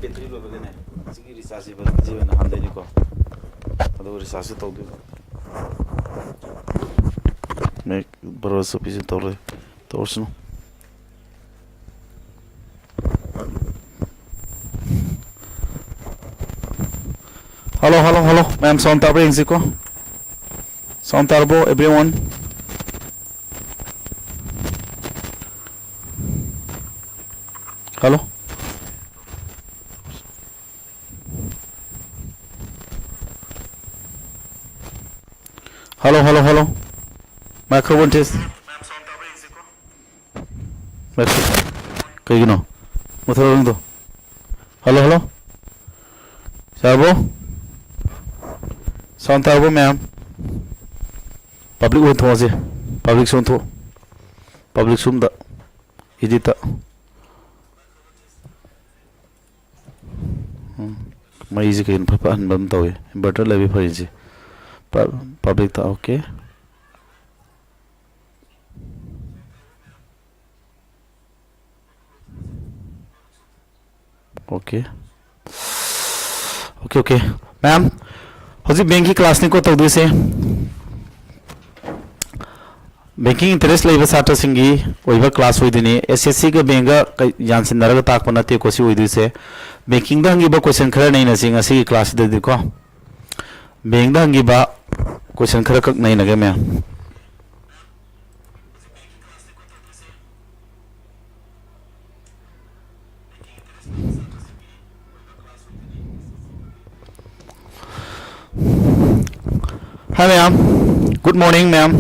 battery lo bagane sigi rechargeable jeven handai ni ko ado recharge to du me bro so pisi tore torsno hello ma'am sound tarbo engsi ko sound tarbo everyone hello hello microphone test kaigino mothorong do hello sabo sound tarbo ma'am public one thoje public sound tho public sum da edita mai ji kain phapa an bam tawe inverter lebi phari public ta okay ma'am hoji banking class ni ko tawdu se banking interest leiba satra singi oiba class hoidini SSC ga benga jansin naraga takpa nate ko si hoidu se banking da hangi ba question khara nei na singa si class de ko bank da hangi ba question khara kak nei na ga ma'am Hi ma'am, good morning ma'am.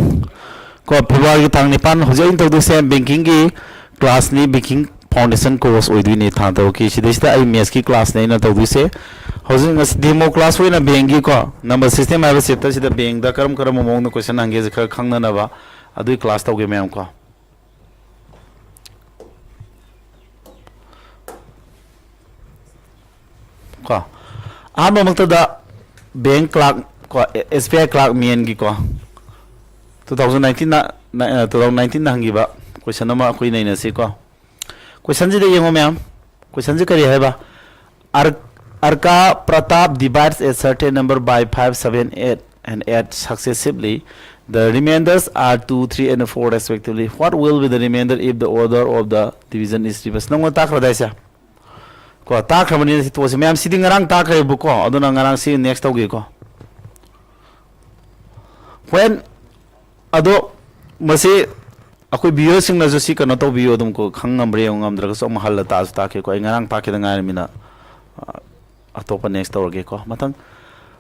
Ko February tang nipan hoje in tawdu se banking ki class ni banking foundation course oidu ni tha taw ki sidista ai mes ki class nei na tawdu se hoje ngas demo class hoina bank ki ko number system ai set sida bank da karam mong na question ange je khar khangna na ba adu class tawge ma'am ko makta da bank clerk ko SBI clerk mien gi ko 2019 na hangi ba question nama koi nei na se ko question ji de yengo ma'am question ji kari hai ba Arka Pratap divides a certain number by 5 7 8 and 8 successively. The remainders are 2 3 and 4 respectively. What will be the remainder if the order of the division is reversed? Nang ta khra dai sa ko ta khra mani to se ma'am siding ngarang ta khra bu ko aduna ngarang si next tawge ko when ado mase akoi bio sing na jo si kana to bio dum ko khangam bre ngam dra so mahal ta ta ke ko ngarang ta ke ngai mina atopa next tawge ko matang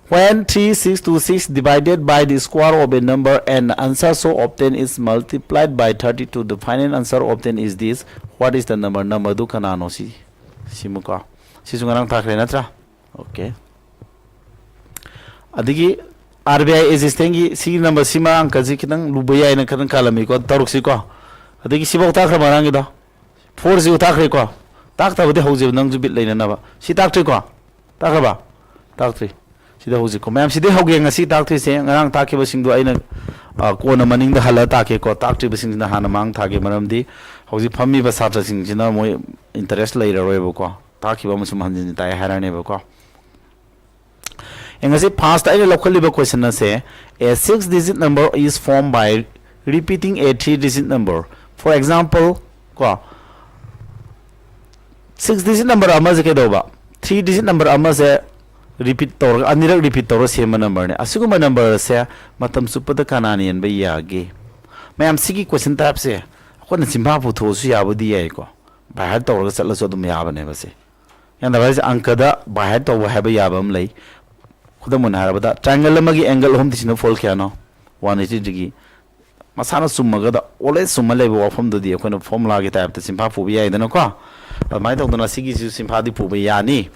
when 3 6 2 6 divided by the square of a number and the answer so obtained is multiplied by 32 the final answer obtained is this. What is the number du kana no si simuka si sungarang ta khre na tra okay adigi RBI existing si number sima angka ji kitang lubaya ina kan kalami ko taruk si ko adigi si bok ta khra marang da 4 ji ta khre ko tak ta bode hoje nang ju bit leina na ba si tak tri ko ta kha ba tak tri si da hoje ko ma'am si de hoge nga si tak tri se ngarang ta ke ba sing du aina ko na maning da hala ta ke ko tak tri ba sing na hana mang tha ge maram di hoje phammi ba satra sing jina moi interest lai ra roi ba ko ta ki ba musum hanjin ta harane ba ko engase first I local question na say a 6 digit number is formed by repeating a 3 digit number. For example ko 6 digit number ama je ke do ba 3 digit number ama se repeat tor anirak repeat tor same number ne asuguma number se matam supada kananian ba yage mayam sigi question type se ko na simba pu tho su ya bu di ai ko ba ha tor ga chala so dum ya ba ne ba se yan da ba anka da ba ha to ba ha ba ya bam lai khudamuna harabada triangle amagi angle hom tisino fold kya no 180 degree masana summaga da always summa leba wafam do di akoina formula gi type ta simpa pu bi aidana ko mai to dona sigi ju simpa di pu bi yani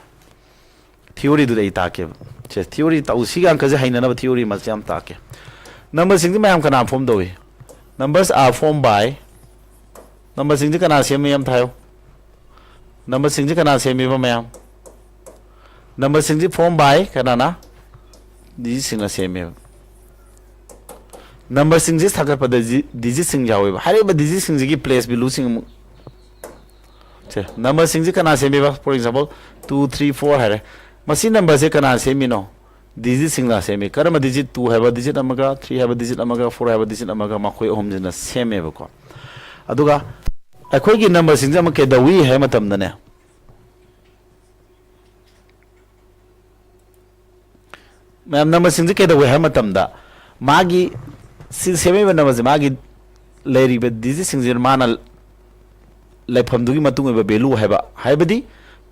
theory du dei ta ke che theory ta usi ga ka je haina na theory ma jam ta ke number sing mayam kana form do we numbers are formed by number sing kana sem yam thayo number sing kana sem ba mayam number sing formed by kana na digit sing la sem number sing ji thakar pa digit sing jawe ba hare ba digit sing ji place bi lu sing number sing kana semi ba for example 2 3 4 hai masi number se kana semi no digit sing la semi karama digit 2 hai ba digit amaga 3 hai ba digit amaga 4 hai ba digit amaga makoi hom jina semi ba ko aduga akhoi gi number sing jama ke da wi hai matam da ne ma'am number Singh के दवे है मतम दा मागी सेमे number से मागी लेरी बे दिजी सिंह माना लाइफम दुगी मतुंग बे value हैबा हैबदी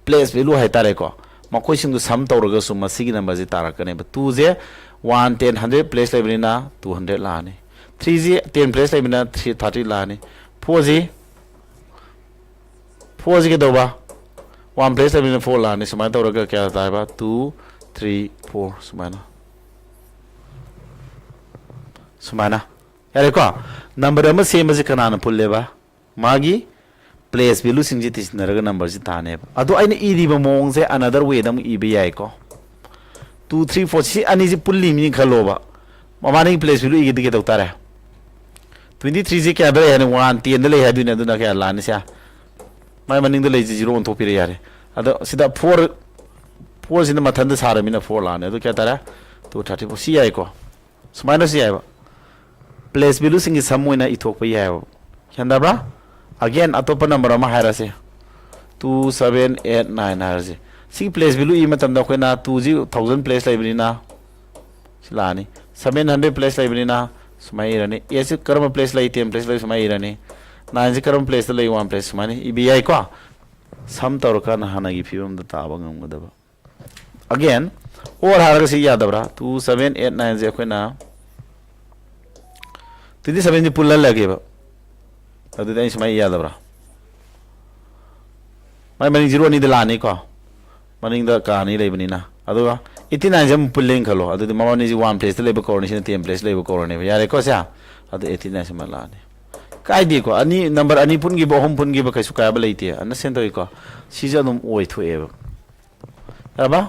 place value है तारे को मकोई सिंह सम तौरगा सु मसी नंबर से तारा कने 2 जे 1 10 100 प्लेस लेबनिना 200 लाने 3 जे 10 प्लेस लेबनिना 330 लाने 4 जे के दोबा 1 प्लेस लेबनिना 4 लाने समाय तौरगा क्या ताबा 2 3 4 सुमाना यारे को नंबर अमा सेम बजे कनाना पुल्लेबा मागी प्लेस वैल्यू सिंग जितिस नरगा नंबर जि ताने अदो आइने इदिबा मोंग से अनदर वे दम इबे याय को 2 3 4 सी अनि जि पुल्ली मि खलोबा ममानी प्लेस वैल्यू इगे दिगे दौतारे 23 जे क्या बे याने 1 10 दले हादुने अदुना क्या लाने सा माय मनिंग दले 0 on तोपिरे यारे अदो सिदा 4 सिदा मथन द सारमिना 4 लाने अदो क्या तारा 234 सी याय को सुमाना सी याय प्लेस वैल्यू सिंग सम ओइना इथोक पे याय ख्यानदाब्रा अगेन अतोप नंबर अमा हायरासे 2 7 8 9 हायरासे सी प्लेस वैल्यू इ मतम दा खोना 2000 प्लेस लाइब्रेरीना सिलानी 700 प्लेस लाइब्रेरीना सुमाई रने ए से कर्म प्लेस लाई 10 प्लेस लाई सुमाई रने 9 से कर्म place lie 1 place Sumani E B I को सम तौरका नहानागी फिवम दा ताबा ngam अगेन और हारगा से यादब्रा 2 7 8 9 जे खोना 27 जी पुल्ला लगेबा अदुदai सुमाई यादब्रा माय मनी 0 नि दलानी को मनिंग द कानी लेबनिना अदुगा 89 जम पुल्लिंग खलो अदुदि मावनी जी 1 प्लेस लेबा कोर्डिनेशन 10 प्लेस लेबा कोर्डिने यारे को सा अदु 89 सम लाने काइदि को अनि नंबर अनि पुनगी बहम पुनगी ब कैसु काबा लेते अन सेंटर को सिजा नुम ओइ थोएबा अबा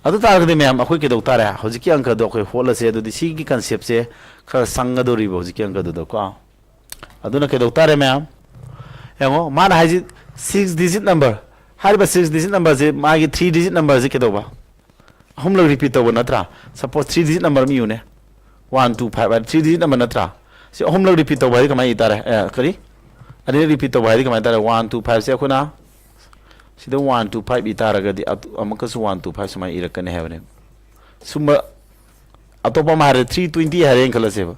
अदु तारगदे मैम अखोय के दौतारे हजिकी अंक दो अखोय होलसे अदुदि सिगी कांसेप्ट से खर संगदोरी हजिकी अंक दो को अदुना के दौतारे मैम हेंगो मान हाइजि 6 डिजिट नंबर हारिबा 6 डिजिट नंबर से मागी 3 डिजिट नंबर से के दोबा हम लोग रिपीट तो नत्रा सपोज 3 डिजिट नंबर मी यूने 1 2 5 3 डिजिट नंबर नत्रा से हम लोग रिपीट तो भाई कमाई तारे करी अरे रिपीट तो भाई कमाई तारे 1 2 5 से अखोना सिदा 1 2 5 इतारगदि अमकस 1 2 5 सुमाई इरकने हेबने सुम अतोपा मारे 320 हरें खलसेब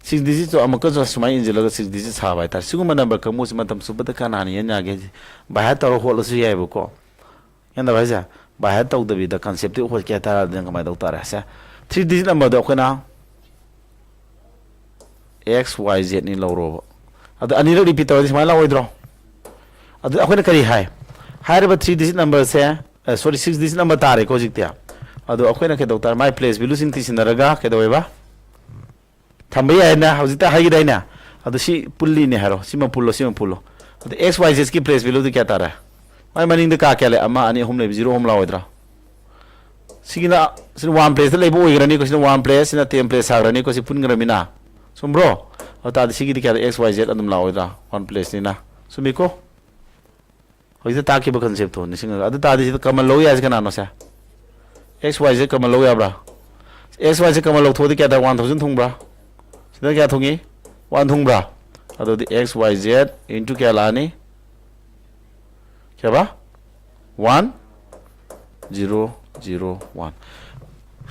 6 डिजिट तो अमकस सुमाई इंजलग 6 डिजिट साबाय तार सिगुम नंबर कमुस मतम सुबत कानानी यागे बाहा तरो होलसु याइबो को यंदा भाईजा बाहा तौदबि द कांसेप्ट हो के तारा दं कमाय दौ तारा से 3 डिजिट नंबर द अखना x y z नि लौरो अद अनिर रिपीट तो सुमाई लावइद्रो अद अखना करी हाय हायरबा 3 डिजिट नंबर से सॉरी 6 डिजिट नंबर तारे को जिक्तिया अदो अखोइना के दौतार माय प्लेस वैल्यू सिंग तिसिनरगा के दोयबा थंबे याइना हजिता हाइगिदाइना अदो सी पुल्ली ने हारो सिमा पुल्लो अदो x y z की प्लेस वैल्यू तो क्या तारा माय मनिंग द का केले अमा अनि होम लेब 0 होम लावइद्रा सिगिना सिन 1 प्लेस लेबो ओइग्रानी को सिन 1 प्लेस सिना 10 प्लेस साग्रानी को सि पुनग्रामिना सुमब्रो अता सिगी द क्या x y z अदम लावइद्रा 1 प्लेस निना सुमिको होइसे ताकि ब कांसेप्ट हो निसिंग अदु तादि कमल लो याज कनानो से x y z कमल लो याब्रा x y z कमल लो थोदि क्या दा 1000 थुंब्रा सिदा क्या थुंगी 1 थुंब्रा अदु x y z इनटू क्या लानी क्या बा 1 0 0 1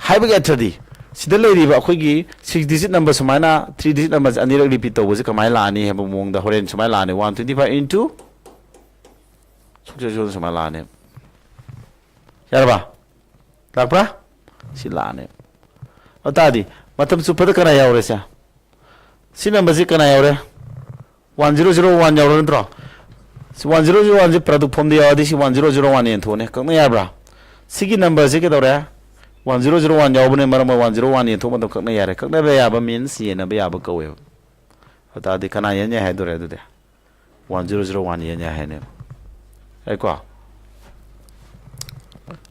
हाइब के अथदी सिदा लेरिबा अखोगी 6 डिजिट नंबर समाना 3 डिजिट नंबर अनिरक रिपीट तो बजे कमाय लानी है मोंग दा होरेन समाय लानी 125 इनटू सुक्से जो समाय लाने यारबा ताकपा सि लाने अतादि मतम सुपद कना यावरे सा सि नंबर से कना यावरे 1001 यावरे नत्रो 1001 जे प्रोडक्ट फॉर्म दिया आदि 1001 एन थोने कम याब्रा सिगी नंबर से के दौरे 1001 यावबने मरम 101 एन थो मतलब कना यारे कना बे याबा मींस ये न बे याबा कवे अतादि कना यन या है दोरे दुदे 1001 यन या है ने ऐको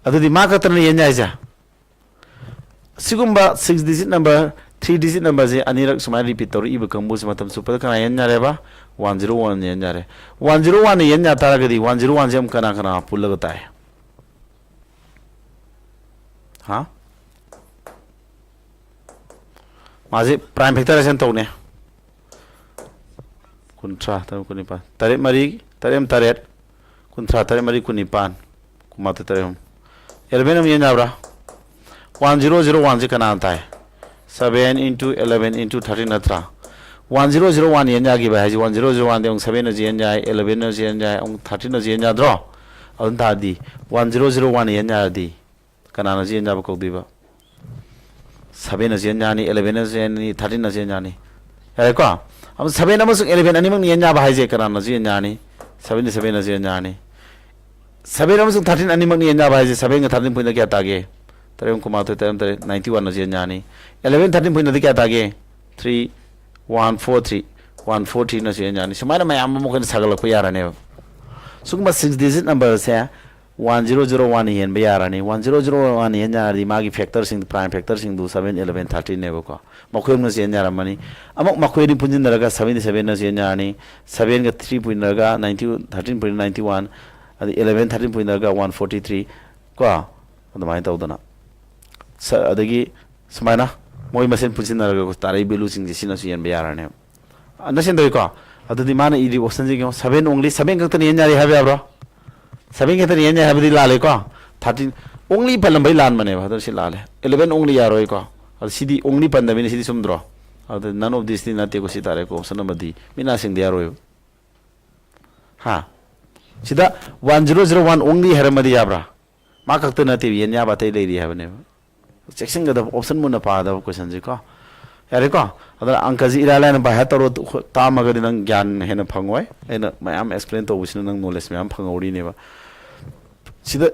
अदुदि मा कतन यन या जा सिगुम्बा 6 digit number 3 digit number se anirak sumai repeat tor iba kambu se matam super kana yen nyare ba 101 yen nyare 101 yen nya tara gadi 101 jam kana kana pulla gata hai ha maje prime factorization to ne kuntra tam kunipa tare mari tarem taret kuntra tare mari kunipan kumata tarem 11 yen nyabra 1001 je kana antai 7 into 11 into 13 natra 1001 yen jagi ba haji 1001 de 7 no yen jai 11 no yen jai 13 no yen ja draw adun ta di 1001 yen ja di kana no yen ja ba ko di ba 7 no yen ja ni 11 no yen ni 13 no yen ja ni ya ko am 7 amasung 11 ani mang yen ja ba haji kana no yen ja ni 7 ni 7 no yen ja ni 7 amasung 13 ani mang yen ja ba haji 7 ga 13 point kya ta ge Terem kumato terem tere 91 no jen jani 11 13 point nadi kya tage 3 1 4 3 1 4 3 no jen jani semana mayam mo kan sagal ko yara ne sugma 6 digit number se 1001 yen be yara ne 1001 yen jari magi factor sing prime factor sing du 7 11 13 ne ko makoy no jen jara mani amok makoy ni punjin daraga 77 no jen jani 7 ga 3 point daraga 90 13.91 adi 11 13 point daraga 143 ko adamai tawdana adagi samaina moi masen pusin naraga ko tarai belu sing sina su yen bayara ne anasen doi ko adudi mana idi option ji ko 7 only 7 ka tan yen jari habe abro 7 ka tan yen jari habe di lale ko 13 only palam bai lan mane ba si lale 11 only yaroi ko ad sidi only pandami sidi sumdro ad none of this thing nate ko sitare ko option amadi mina sing dia roi ha sida 1001 only haramadi yabra ma kakta nate yen ya batai leiri habe ne section ga option mun pa da question ji ko yare ko adar angka ji ira line ba hataro ta ma ga nang gyan hena phangoi ena mayam explain to usna nang knowledge mayam phangori ne ba sida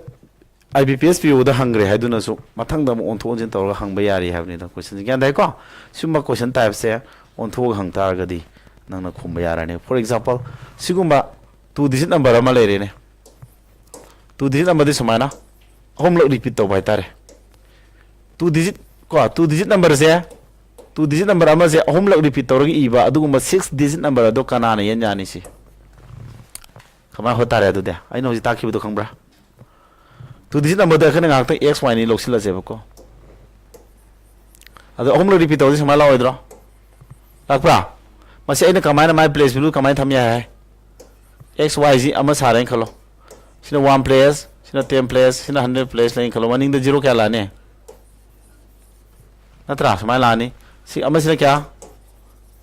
IBPS PO da hangre haiduna su mathang da on thon jin tor ga hang ba yari have ne da question ji gyan dai ko sumba question type se on thog hang tar ga di nang na khum ba yara ne for example sigumba 2 digit number ma le re ne 2 digit number di sumana hom lo repeat to bai tare 2 digit ko 2 digit number se 2 digit number ama se hom lak repeat torgi iba aduguma 6 digit number do kana na yen jani si kama hota re adu de ai no ji takhi bu khangbra 2 digit number da khana ngak ta xy ni loksila se ko adu hom lak repeat torgi sama la oidro lakpa mase ai na kama na my place bilu kama tham ya hai xyz ama saren khalo sina 1 place sina 10 place sina 100 place lain khalo maning da 0 kya la ne natra samai lani si amasina kya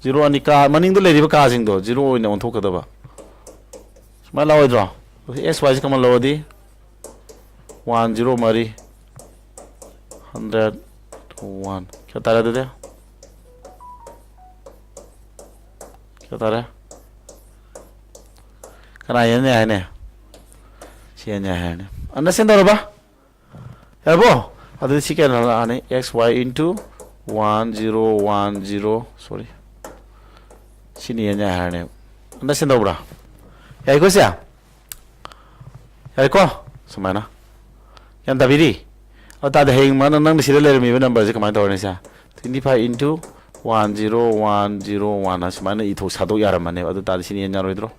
0 ani ka maning do le riba ka sing do 0 ina on thok da ba samai la oidro xy kama lo di 10 mari 100 1 kya tara de kya tara kana yen ne ne si yen ne understand do ba yabo adu si kya na ne xy into 1010 sorry sini yen ne understand do bra yai ko sia yai ko sumana yan daviri ata de heng man nang ni sile mi number je kamai torne sia 25 into 10101 asmana i tho sado yara mane adu ta sini yen roi dro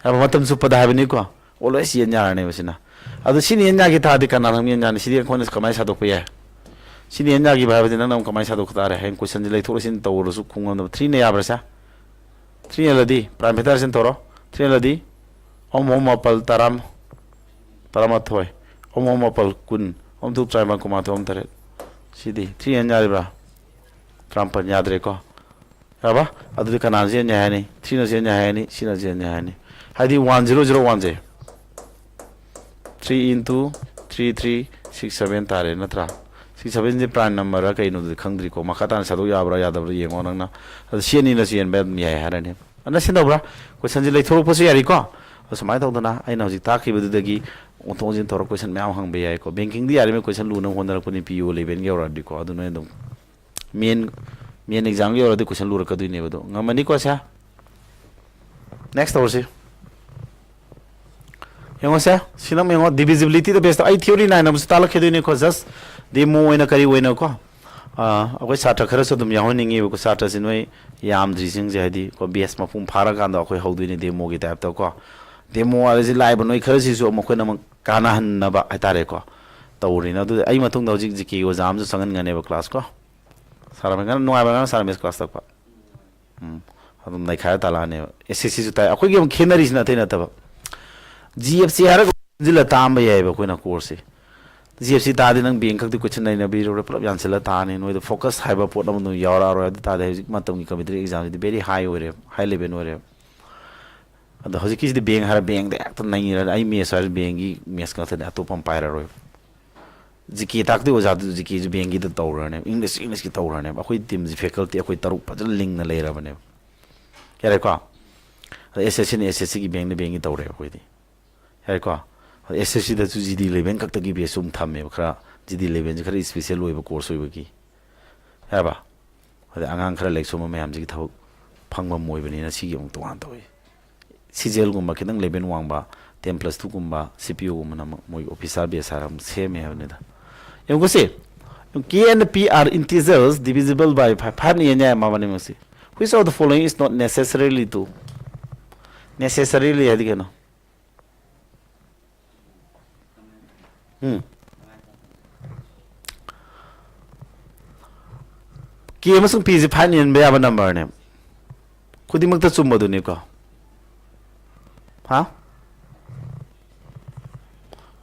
aba matam su pada habini ko always yen yara ne basina adu sini yen gi ta de kana nam yen sini ko ne kamai sado ko ya sini yen gi ba ba nam kamai sado ko ta re heng question le thoro sin to ro su khung 3 ne ya brasa 3 ladi prime factor sin toro 3 ladi om apal taram thoi om apal kun om tu try ma ko ma to om tare sidi 3 yen ya bra trampa nya dre ko aba adu kana je nya ni 3 no je nya ni sina je nya ni hadi 1001 je 3 into 3367 tare natra 67 je prime number ka inu khangdri ko makatan sadu ya bra ya da bra yengo nang na siani na sian be mi ya harane ana sin da bra question je lai thoro posu yari ko samai tau dana ai na ji ta ki bu dagi onto jin thoro question ma hang be ya ko banking di yari me question lu na hondar ko ni pu level ge ora di ko adu no dum main exam ge ora di question lu ra ka du ne bodo ngamani ko sa next orsi yengo sa sinam yengo divisibility the best ai theory na nam stala khedu ne ko just demo ina kari wena ko ꯑꯩꯈꯣꯏ ꯁꯥꯇ꯭ꯔ ꯈꯔꯁꯨ ꯑꯗꯨꯝ ꯌꯥꯎꯍꯟꯅꯤꯡꯉꯦꯕꯀꯣ ꯁꯥꯇ꯭ꯔꯁꯤ ꯅꯣꯏ ꯌꯥꯝꯗ꯭ꯔꯤꯁꯤꯡꯁꯦ ꯍꯥꯏꯗꯤ ꯀꯣ ꯕꯦꯁ ꯃꯄꯨꯡ ꯐꯥꯔꯀꯥꯟꯗ ꯑꯩꯈꯣꯏ ꯍꯧꯗꯣꯏꯅꯤ ꯗꯦꯃꯣꯒꯤ ꯇꯥꯏꯞꯇ ꯀꯣ ꯗꯦꯃꯣ ꯍꯥꯏꯕꯁꯤ ꯂꯥꯛꯏꯕ ꯅꯣꯏ ꯈꯔꯁꯤꯁꯨ ꯑꯩꯈꯣꯏꯅ ꯑꯃꯨꯛ ꯀꯥꯟꯅꯍꯟꯅꯕ ꯍꯥꯏꯇꯥꯔꯦꯀꯣ ꯇꯧꯔꯤꯅ ꯑꯗꯨꯗꯤ ꯑꯩ ꯃꯇꯨꯡꯗ ꯍꯧꯖꯤꯛ ꯖꯤꯀꯦ ꯑꯣꯖꯥ ꯑꯃꯁꯨ ꯆꯪꯍꯟꯒꯅꯦꯕ ꯀ꯭ꯂꯥꯁ ꯀꯣ ꯁꯥꯔ ꯅꯨꯡꯉꯥꯏꯕ ꯉꯔꯥꯡ ꯁꯥꯔ ꯃꯦꯁ ꯀ꯭ꯂꯥꯁ ꯇꯛꯄ ꯑꯗꯨꯝ ꯅꯩꯈꯥꯏꯔ ꯇꯥꯜꯂꯛꯑꯅꯦꯕ ꯑꯦꯁ ꯑꯦꯁ ꯁꯤꯁꯨ ꯇꯥꯏ ꯑꯩꯈꯣꯏꯒꯤ ꯑꯃꯨꯛ ꯈꯦꯠꯅꯔꯤꯁꯤꯅ ꯑꯇꯩ ꯅꯠꯇꯕ ꯖꯤ ꯑꯦꯐ ꯁꯤ ꯍꯥꯏꯔꯒ ꯄꯨꯟꯁꯤꯜꯂ ꯇꯥꯝꯕ ꯌꯥꯏꯑꯕ ꯑꯩꯈꯣꯏꯅ ꯀꯣꯔꯁꯁꯦ ꯖꯤ ꯑꯦꯐ ꯁꯤ ꯇꯥꯔꯗꯤ ꯅꯪ ꯕꯦꯡ ꯈꯛꯇꯤ ꯀꯣꯏꯁꯟ ꯅꯩꯅꯕꯤꯔꯨꯔꯦ ꯄꯨꯂꯞ ꯌꯥꯟꯁꯤꯜꯂ ꯇꯥꯔꯅꯤ ꯅꯣꯏꯗ ꯐꯣꯀꯁ ꯍꯥꯏꯕ ꯄꯣꯠ ꯑꯃꯗꯣ ꯌꯥꯎꯔꯛꯑꯔꯣꯏ ꯑꯗꯨ ꯇꯥꯔꯗꯤ ꯍꯧꯖꯤꯛ ꯃꯇꯝꯒꯤ ꯀꯝꯄꯤꯇꯤꯇꯤꯚ ꯑꯦꯛꯖꯥꯝꯁꯤꯗꯤ ꯕꯦꯔꯤ ꯍꯥꯏ ꯑꯣꯏꯔꯦꯕ ꯍꯥꯏ ꯂꯦꯚꯦꯜ ꯑꯣꯏꯔꯦꯕ ꯑꯗꯣ ꯍꯧꯖꯤꯛꯀꯤꯁꯤꯗꯤ ꯕꯦꯡ ꯍꯥꯏꯔ ꯕꯦꯡꯗ ꯍꯦꯛꯇ ꯅꯩꯔꯅꯤ ꯑꯩ ꯃꯦꯠꯁ ꯍꯥꯏꯔꯁꯨ ꯕꯦꯡꯒꯤ ꯃꯦꯠꯁ ꯉꯥꯛꯇꯅꯤ ꯑꯇꯣꯞꯄ ꯑꯃ ꯄꯥꯏꯔꯔꯣꯏꯕ ꯖꯤꯀꯦ ꯇꯥꯛꯇꯣꯏ ꯑꯣꯖꯥꯗꯨꯁꯨ ꯖꯤꯀꯦꯁꯨ ꯕꯦꯡꯒꯤꯗ ꯇꯧꯔꯅꯦꯕ ꯏꯪꯂꯤꯁꯀꯤ ꯇꯧꯔꯅꯦꯕ ꯑꯩꯈꯣꯏ ꯇꯤꯝꯁꯤ ꯐꯦꯀꯜꯇꯤ ꯑꯩꯈꯣꯏ 3 ꯐꯖꯅ ꯂꯤꯡꯅ ꯂꯩꯔꯕꯅꯦꯕ ꯌꯥꯔꯦꯀꯣ ꯑꯗ ꯑꯦꯁ ꯑꯦꯁ ꯁꯤꯅ ꯑꯦꯁ ꯑꯦꯁ ꯁꯤꯒꯤ ꯕꯦꯡꯅ ꯕꯦꯡꯒꯤ ꯇꯧꯔꯦꯕ ꯑꯩꯈꯣꯏꯗꯤ ꯌꯥꯔꯦꯀꯣ ꯑꯗ ꯑꯦꯁ ꯑꯦꯁ ꯁꯤꯗꯁꯨ ꯖꯤ ꯗꯤ 11 ꯈꯛꯇꯒꯤ ꯕꯦꯁꯁꯨ ꯑꯃꯨꯛ ꯊꯝꯃꯦꯕ ꯈꯔ ꯖꯤ ꯗꯤ 11ꯁꯤ ꯈꯔ ꯏꯁꯄꯤꯁꯦꯜ ꯑꯣꯏꯕ ꯀꯣꯔꯁ ꯑꯣꯏꯕꯒꯤ ꯌꯥꯔꯕ ꯑꯗꯩ ꯑꯉꯥꯡ ꯈꯔ ꯂꯥꯏꯔꯤꯛ ꯁꯣꯟꯕ ꯃꯌꯥꯝꯁꯤꯒꯤ ꯊꯕꯛ ꯐꯪꯐꯝ ꯑꯣꯏꯕꯅꯤꯅ ꯁꯤꯒꯤ ꯑꯃꯨꯛ ꯇꯣꯉꯥꯟ ꯇꯧꯋꯤ ꯁꯤꯖꯦꯜꯒꯨꯝꯕ ꯈꯤꯇꯪ ꯂꯦꯚꯦꯜ ꯋꯥꯡꯕ 10+2ꯒꯨꯝꯕ ꯁꯤ ꯄꯤ ꯑꯣꯒꯨꯝꯕꯅ ꯃꯣꯏ ꯑꯣꯐꯤꯁꯥꯔ ꯕꯦꯁ ꯍꯥꯏꯔ ꯑꯃꯨꯛ ꯁꯦꯝꯃꯦ ꯍꯥꯏꯕꯅꯤꯗ ꯌꯦꯡꯉꯨꯁꯤ K and P are integers divisible by 5. 5 ni nya ma bani masi. Which of the following is not necessarily true? Necessarily hadi kena. K amasung P is 5 ni ba yaba number ne. Khudimagta chumba du ni ko. Ha?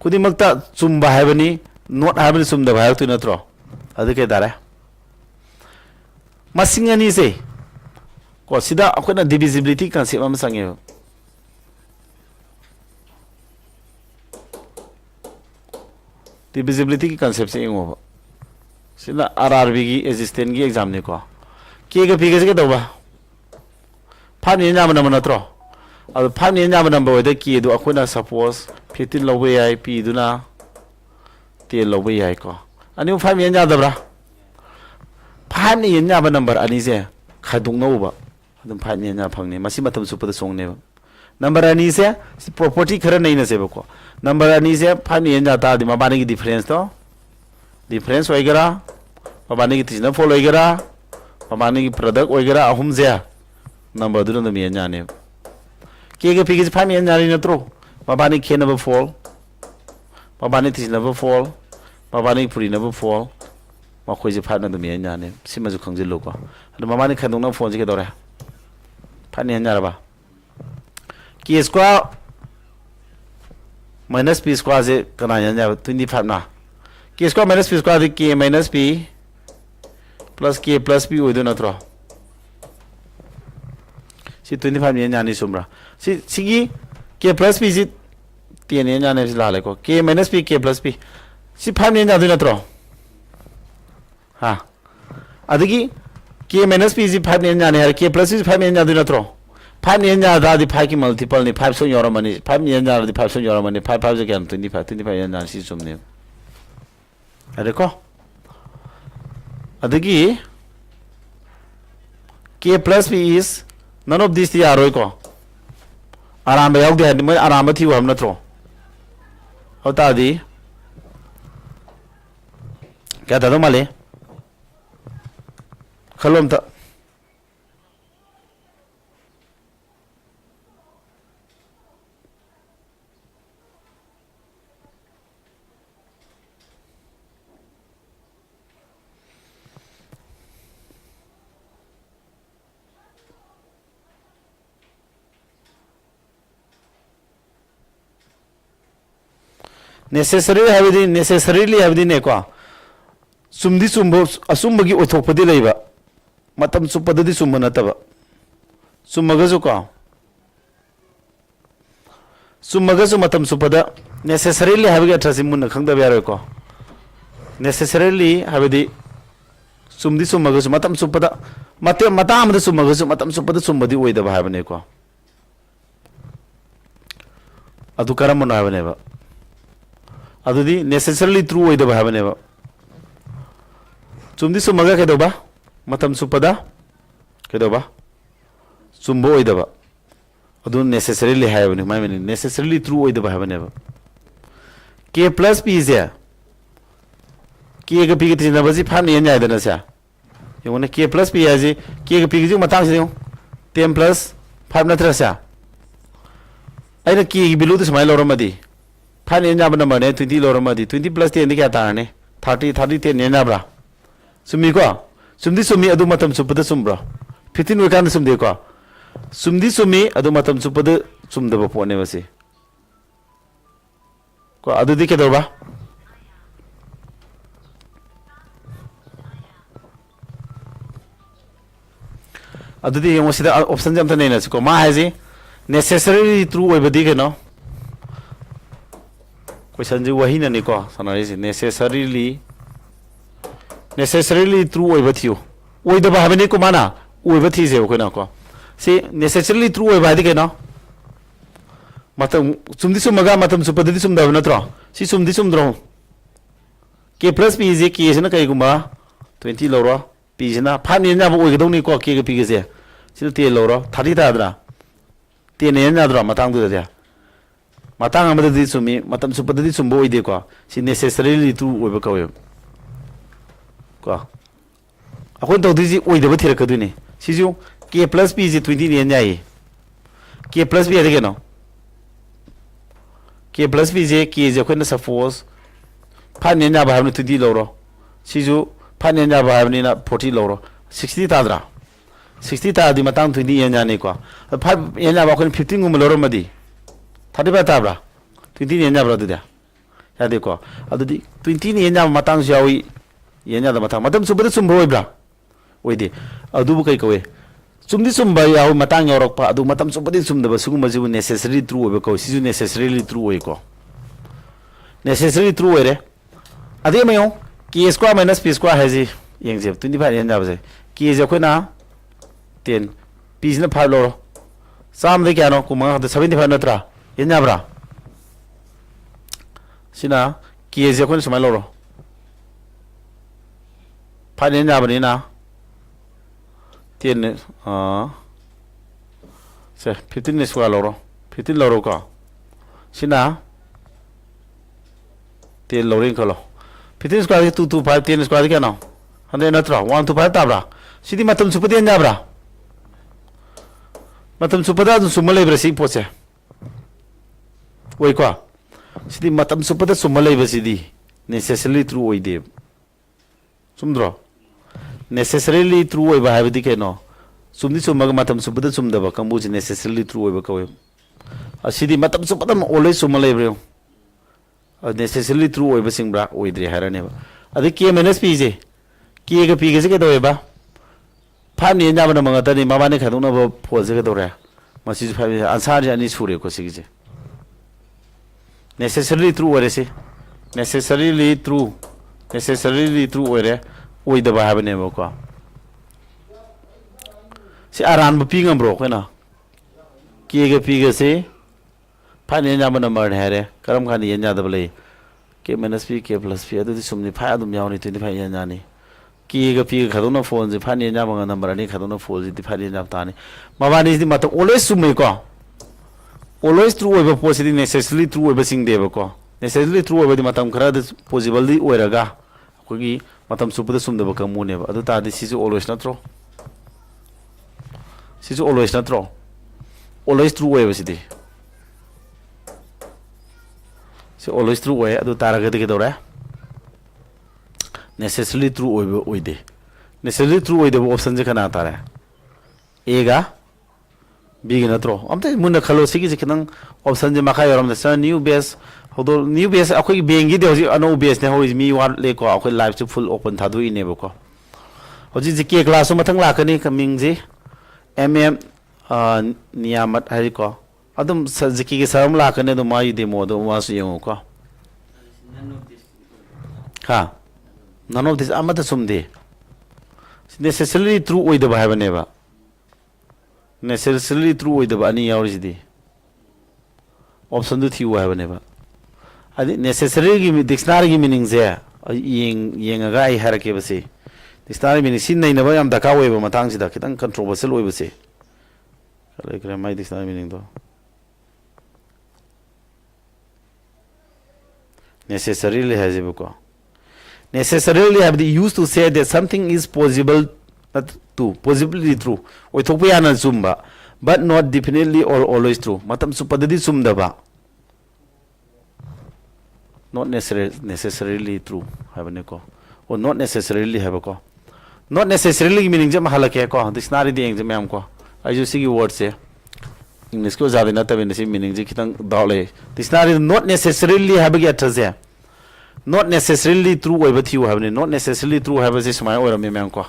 Khudimagta chumba haibani not haibani chumda bhai tu natro. Adu ke dare. Masing ani se. Ko sida akhona divisibility concept am sange. Divisibility की concept से इंगो सिला RRB की existent की exam ने को के P के दबा 5 नि नाम नंबर नत्रो अब 5 नि नाम नंबर होदे की दो अखोना suppose 15 लौबे याय P दुना 10 लौबे याय को अनि 5 नि नाम दबरा 5 नि नाम नंबर अनि से खादुंग नौबा अदम 5 नि नाम फंगने मसी मतम सुपद सोंगने नंबर अनि से प्रॉपर्टी खरा नहीं नसे बको नंबर अनि से 5 नि जाता दि मबाने की डिफरेंस तो डिफरेंस वगैरह मबाने की तीसरा फॉल वगैरह मबाने की प्रोडक्ट वगैरह अहुम जे नंबर दुनो न मियन जाने के पी के 5 मियन जाने नत्रो मबाने खेनबो फॉल मबाने तीसरा फॉल मबाने की पुरी नबो फॉल मखोय जे 5 न मियन जाने सिमजु खंजिलो को मबाने खंदोंना फोन जे के दौरे 5 मियन जारबा K square minus P square से कना जाने 25 ना K square minus P square K minus P plus K plus P उधर ना थ्रो सी 25 ने जाने सुमरा सी K plus P सी 10 ने जाने से लाले को K minus P K plus P सी 5 ने जाने ना थ्रो हाँ अदगी K minus P सी 5 ने जाने है K plus P 5 ने जाने ना throw 5 ni nya da di 5 ki multiple ni 5 so yoro mani 5 ni nya di 5 so yoro mani 5 5 again 25 nya si sum ni ade ko adagi K plus P is none of these are ko aram ba yaug de mai aram ba thi wa na tro hota di kya da do male khalom ta necessarily have ne ko sumdi sumbo asumba gi othokpadi leiba matam supadadi sumba nataba sumaga ju ko sumaga ju matam supada necessarily have ga trasim mun khangda yaro ko necessarily have di sumdi sumaga ju matam supada matam da sumaga ju matam supada sumbadi oida ba have ne ko adu karam na have ne ba adudi necessarily true oida ba habane ba chumdi sumaga ke doba matam supada ke doba sumbo oida ba adu necessarily habane mai mani necessarily true oida ba habane ba K plus P is k ga p ga tin number si phan yen ya da na sa yung na k plus p ya ji k ga p ga ji matang si yung 10 plus 5 na tra sa ai na k gi below to smai lo ram di phan yen ya ba number ne 20 lo ram di 20 plus 10 ni kya ta ne 30 10 yen na bra sumi ko sumi adu matam supada sumbra 15 we kan sumde ko sumi adu matam supada sumda ba pone basi ko adu di ke do ba adu di yung sida option jam ta nei na ko ma hai ji necessarily true oi ba di ke no question ji wahi na ni ko sanari ji necessarily true oi ba thiu oi da ba ha ni ko mana oi ba thi je ko na ko si necessarily true oi ba di ke no matam sumdi sumaga matam supadadi sumda na tro si sumdi sumdro k plus p je k je na kai guma 20 lo ro p je na phan ni na bo oi ga dong ni ko k ga p ga je si te lo ro 30 ta dra te ne na dra matang du da matang amada di sumi matam supadadi sumbo oi de ko si necessarily true oi ba ka ko akon to di ji oi de ba thira ka du ni si ju k plus p je 20 ni nya yi k plus p de ke no k plus p je k je khona suppose phan ne nya ba ha 20 lo ro si ju phan ne nya ba ha ni na 40 lo ro 60 ta dra 60 ta di matang 20 yen nya ni ko 5 yen nya ba khon 15 gum lo ro ma di 35 ta bra 20 yen nya bra du da ya de ko adu di 20 ni yen nya matang jawi yen nya da matang matam su ba sum bro bra oi di adu bu kai ko we sumdi sumba yaw matang yorok pa adu matam supadi sumda ba sugum ba jibu necessary true we ko si necessarily true we ko necessary true we re ade mayo k square minus p square has yeng je 25 yen ja ba je k je ko na 10 p is na 5 lo sam de kya no ko ma 75 na tra yen ja bra sina k je ko na samai lo ro 5 yen ja ba ni na 10 se 15 ne square lo ro 15 lo ro ko sina 10 lo ring ko lo 15 square 225 10 square kya no 100 na tra 125 ta bra sidi matam supadi nya bra matam supada du sumale bra si poche oi ko sidi matam supada sumale ba sidi necessarily true oi de sumdro necessarily true oi ba ha di ke no sumdi sumaga matam supada sumda ba kambu ji necessarily true oi ba ko asidi matam supada always sumale bra necessarily true oi ba singbra oi dre hara ne ba adi k minus p je k ga p ga se ke do ba phan ni nya ba na manga ta ni mama ne khadung na ba pho je ke do ra ma si pha answer ja ni sure ko si je necessarily true oi re se necessarily true oi re oi da ba ha ne ba ko si aran ba pi ngam bro ko na k ga p ga se phan ni nya ba na mar ha re karam khan ni nya da ba le k minus p k plus p adu sumni pha adum yaw ni 25 yen nya ni k ga p ga khaduna phone je phan ni nya ba number ani khaduna phone je phan ni nya ta ni mabani di mat always sumai ko always true oi ba positive necessarily true oi ba sing de ba ko necessarily true oi ba di matam khara de possible di oi raga ko gi matam supu de sum de ba ka mu ne ba adu ta di si ju always na tro si ju always na tro always true oi ba si di so always true way adu taraga de dora necessarily true oi de necessarily true oi de option je kana tara a ga b ga natro amte munna khalo sigi je kanang option je makha yoram de new base hodo new base akoi bengi de hoji ano base ne hoji mi war le ko akoi live to full open thadu ine ba ko hoji je ke class mathang la kani coming je niyamat hari ko adum sajiki ke saram la kane do mai demo do was yung ko ha none of this amata sumde necessarily true oi da ba ha ne ba necessarily true oi da ba ani yaw ji option do thi wa ne ba adi necessary gi dictionary gi meaning je yeng ga ai har ke ba se dictionary meaning sin nei na ba yam da ka oi ba matang ji da kitang controversial oi ba se kale kre mai dictionary meaning do necessarily has a book necessarily have the used to say that something is possible to possibly true oithokpa yana chumba but not definitely or always true matam supadadi chumdaba not necessarily true habane ko or not necessarily have ko not necessarily meaning jam halake ko dictionary de exam am ko aiju sigi word se English ko jade na tabe nasi meaning ji kitang dawle dictionary not necessarily have ge athaze not necessarily true oiba thiu habne not necessarily true have se smai oram me am ko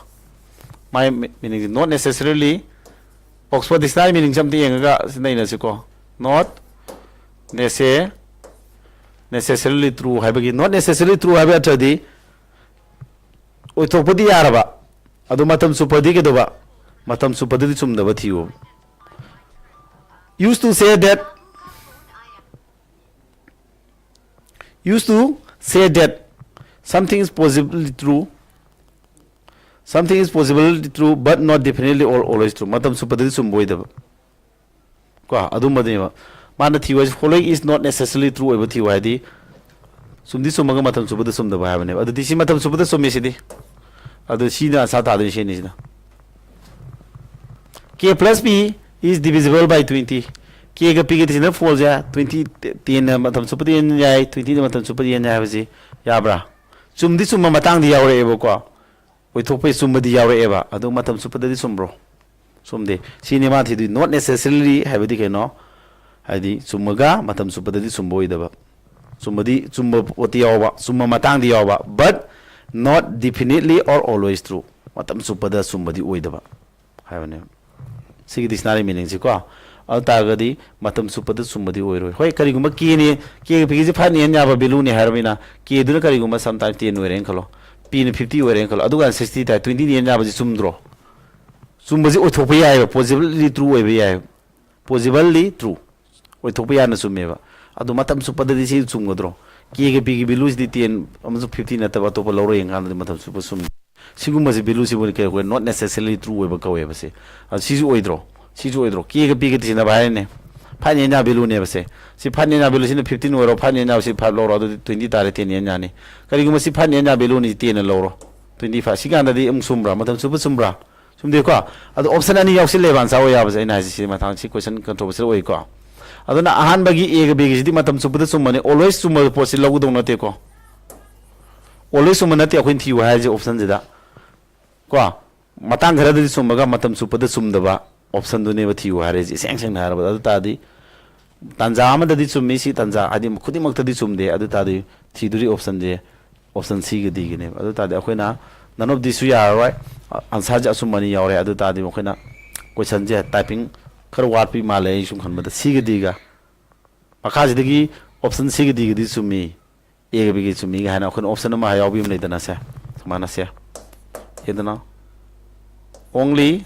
my meaning not necessarily Oxford dictionary meaning something enga sinai na ko not necessarily true habagi not necessarily true have athadi oithokpadi yaraba adu matam supadi ke doba matam supadi chumdaba thiu used to say that something is possibly true but not definitely or always true matam supadi chumboidaba ko adu madema mana thiwa following is not necessarily true oiba thiwa hadi sumdi sumaga matam supadi sumdaba habane adu disi matam supadi summi sidi adu sina sa ta de sheni sina k plus b is divisible by 20 k ga p ga sina fall ja 20 10 matam supadi en jai 20 matam supadi en jai basi yabra sumdi summa matang di yaure ebo ko oi thokpai sumbadi yaure eba adu matam supadi sumbro sumde sini ma thi not necessarily habadi ke no hadi sumaga matam supadi sumboidaba sumadi sumba poti yawa summa matang di yawa but not definitely or always true matam supada sumbadi oidaba habane sigi dictionary meaning si ko altagadi matam supada sumbadi oiroi hoi kari guma ki ni ki pigi phan ni nya ba value ni harmina ki duna kari guma sometime 10 oiren khalo p ni 50 oiren khalo aduga 60 ta 20 ni nya ba ji sumdro sumbaji othokpa yai possibly true oiba yai possibly true oithokpa yana sumeba adu matam supada di si sumgodro ki ga pigi value di 10 amzu 50 na ta ba to pa loro yang kan matam supa sum siguma si value si bol ke not necessarily true oiba ka oiba se sisu oidro ki ga pigi ti na ba ne phani nya value ne ba se si phani nya value sin 15 oiro phani nya si 5 loro adu 20 tare 10 nya ne kari guma si phani nya value ni 10 loro 25 siganda di sumra matam supa sumra sumde ko adu option ani yausil leban sa oya ba se na si mathang si question controversial oi ko aduna ahan bagi a ga b gi di matam supada sumane always summa posi logu dong nate ko always summa nate akhin thi wa ha je option jida ko matang ghara di summaga matam supada sumdaba option du ne ba thi wa re ji seng seng na ra adu ta di tanja ama da di summi si tanja adi khudi mak ta di sumde adu ta di thi duri option je option c ga di gi ne adu ta di akhina none of this ya right answer ja sumani yaure adu ta di akhina question je typing khar wat pi male sum khan bada c ga di ga pakha ji gi option c ga di summi a ga b gi summi ga hana akhina option ma yaw bi m le dana se mana se edana only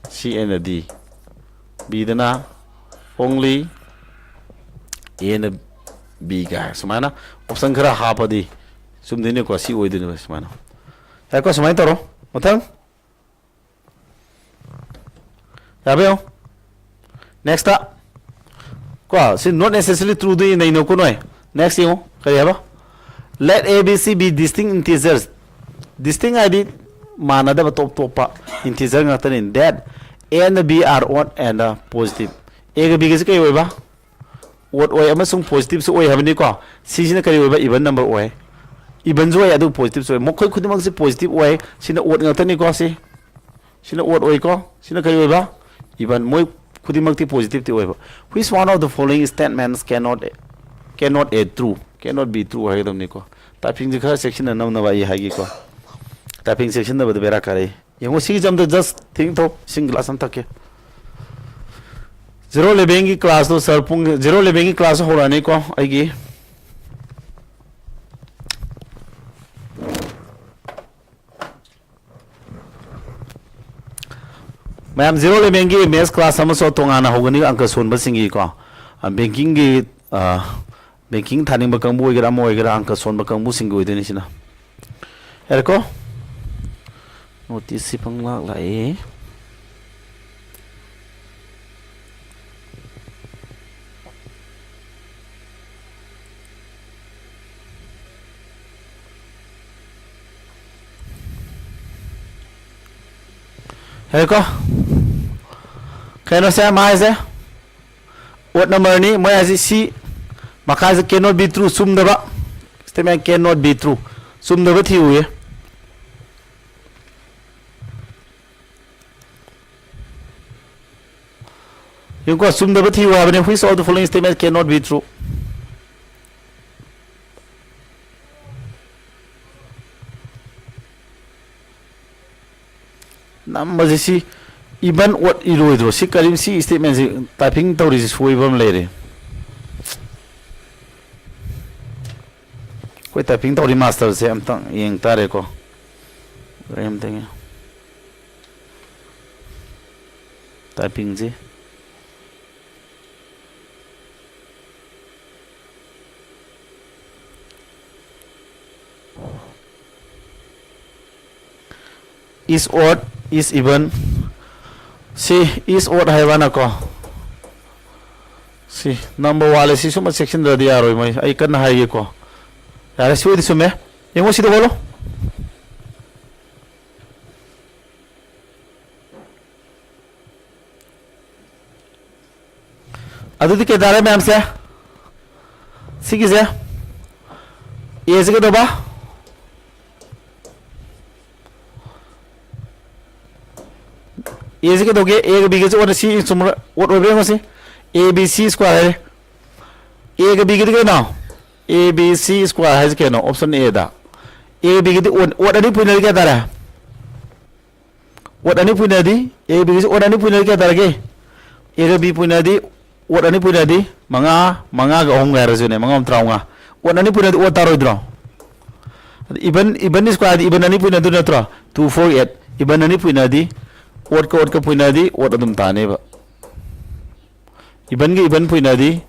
C and D B dana only A and B ga sumana option khara ha pa di sumdine ko C oi dine sumana ya ko sumai toro mathang yabe next up ko si not necessarily true di nei no ko noi next yo kari haba let A B C be distinct integers distinct id manada ba top pa integer ngatan in that A and B are odd and positive A ga B ga kai oi ba odd oi amasung positive so oi habni ko C sina kari oi ba even number oi even jo adu positive so mo khoi khudimang se positive oi sina odd ngatan ni ko si sina odd oi ko sina kari oi ba even moi khudimang ti positive ti oi ba which one of the following statements cannot add true cannot be true hai dam ni ko typing ji kha section na na ba yi hai gi ko typing section da bera kare yengo si jam da just think to single asam take zero lebengi class to sir pung zero lebengi class horane ko aigi mayam zero lebengi maths class am so tongana hogani angka sonba singi ko banking gi banking thani ba kangbu oigara mo oigara angka sonba kangbu singi oideni sina erko notice si panglak lai Hey ko. Kano say mai say. What number ni? Moi as C. Maka cannot be true. Sum daba. Statement cannot be true. Sum daba thi huye. You go sum daba thi huwa bane. Which of the following statements cannot be true? Number C. Even what iroidro. Si karim si statement si typing tawri si suwi bam lere. Koi typing tawri master se am tang yang tare ko. Am tang typing si. Is odd, is even. See, is odd haywana ko. See, number wale si suma section ready aro mai. Ai kan haye ko. Yara si wedi sume. Yengo si do bolo. Adu di ke dare ma'am se. Sige se. Ye se ke do ba. A से क्या दोगे A B के से और C सुमर और वो भी से A B C स्क्वायर है A के B के ना A B C स्क्वायर है क्या ना ऑप्शन A दा A B के और अन्य पुनः क्या तारा और अन्य पुनः दी A B के से और अन्य पुनः क्या तारा के A के B पुनः दी और अन्य पुनः दी मंगा मंगा का होंगे रज़ुने मंगा हम त्राऊंगा और अन्य पुनः दी और तारो इधर इबन स्क्वायर इबन अन्य पुनः दी ना त्रा 248 इबन अन्य पुनः दी ओट का पुना दी ओट अदम ताने बा इबन के इबन पुना दी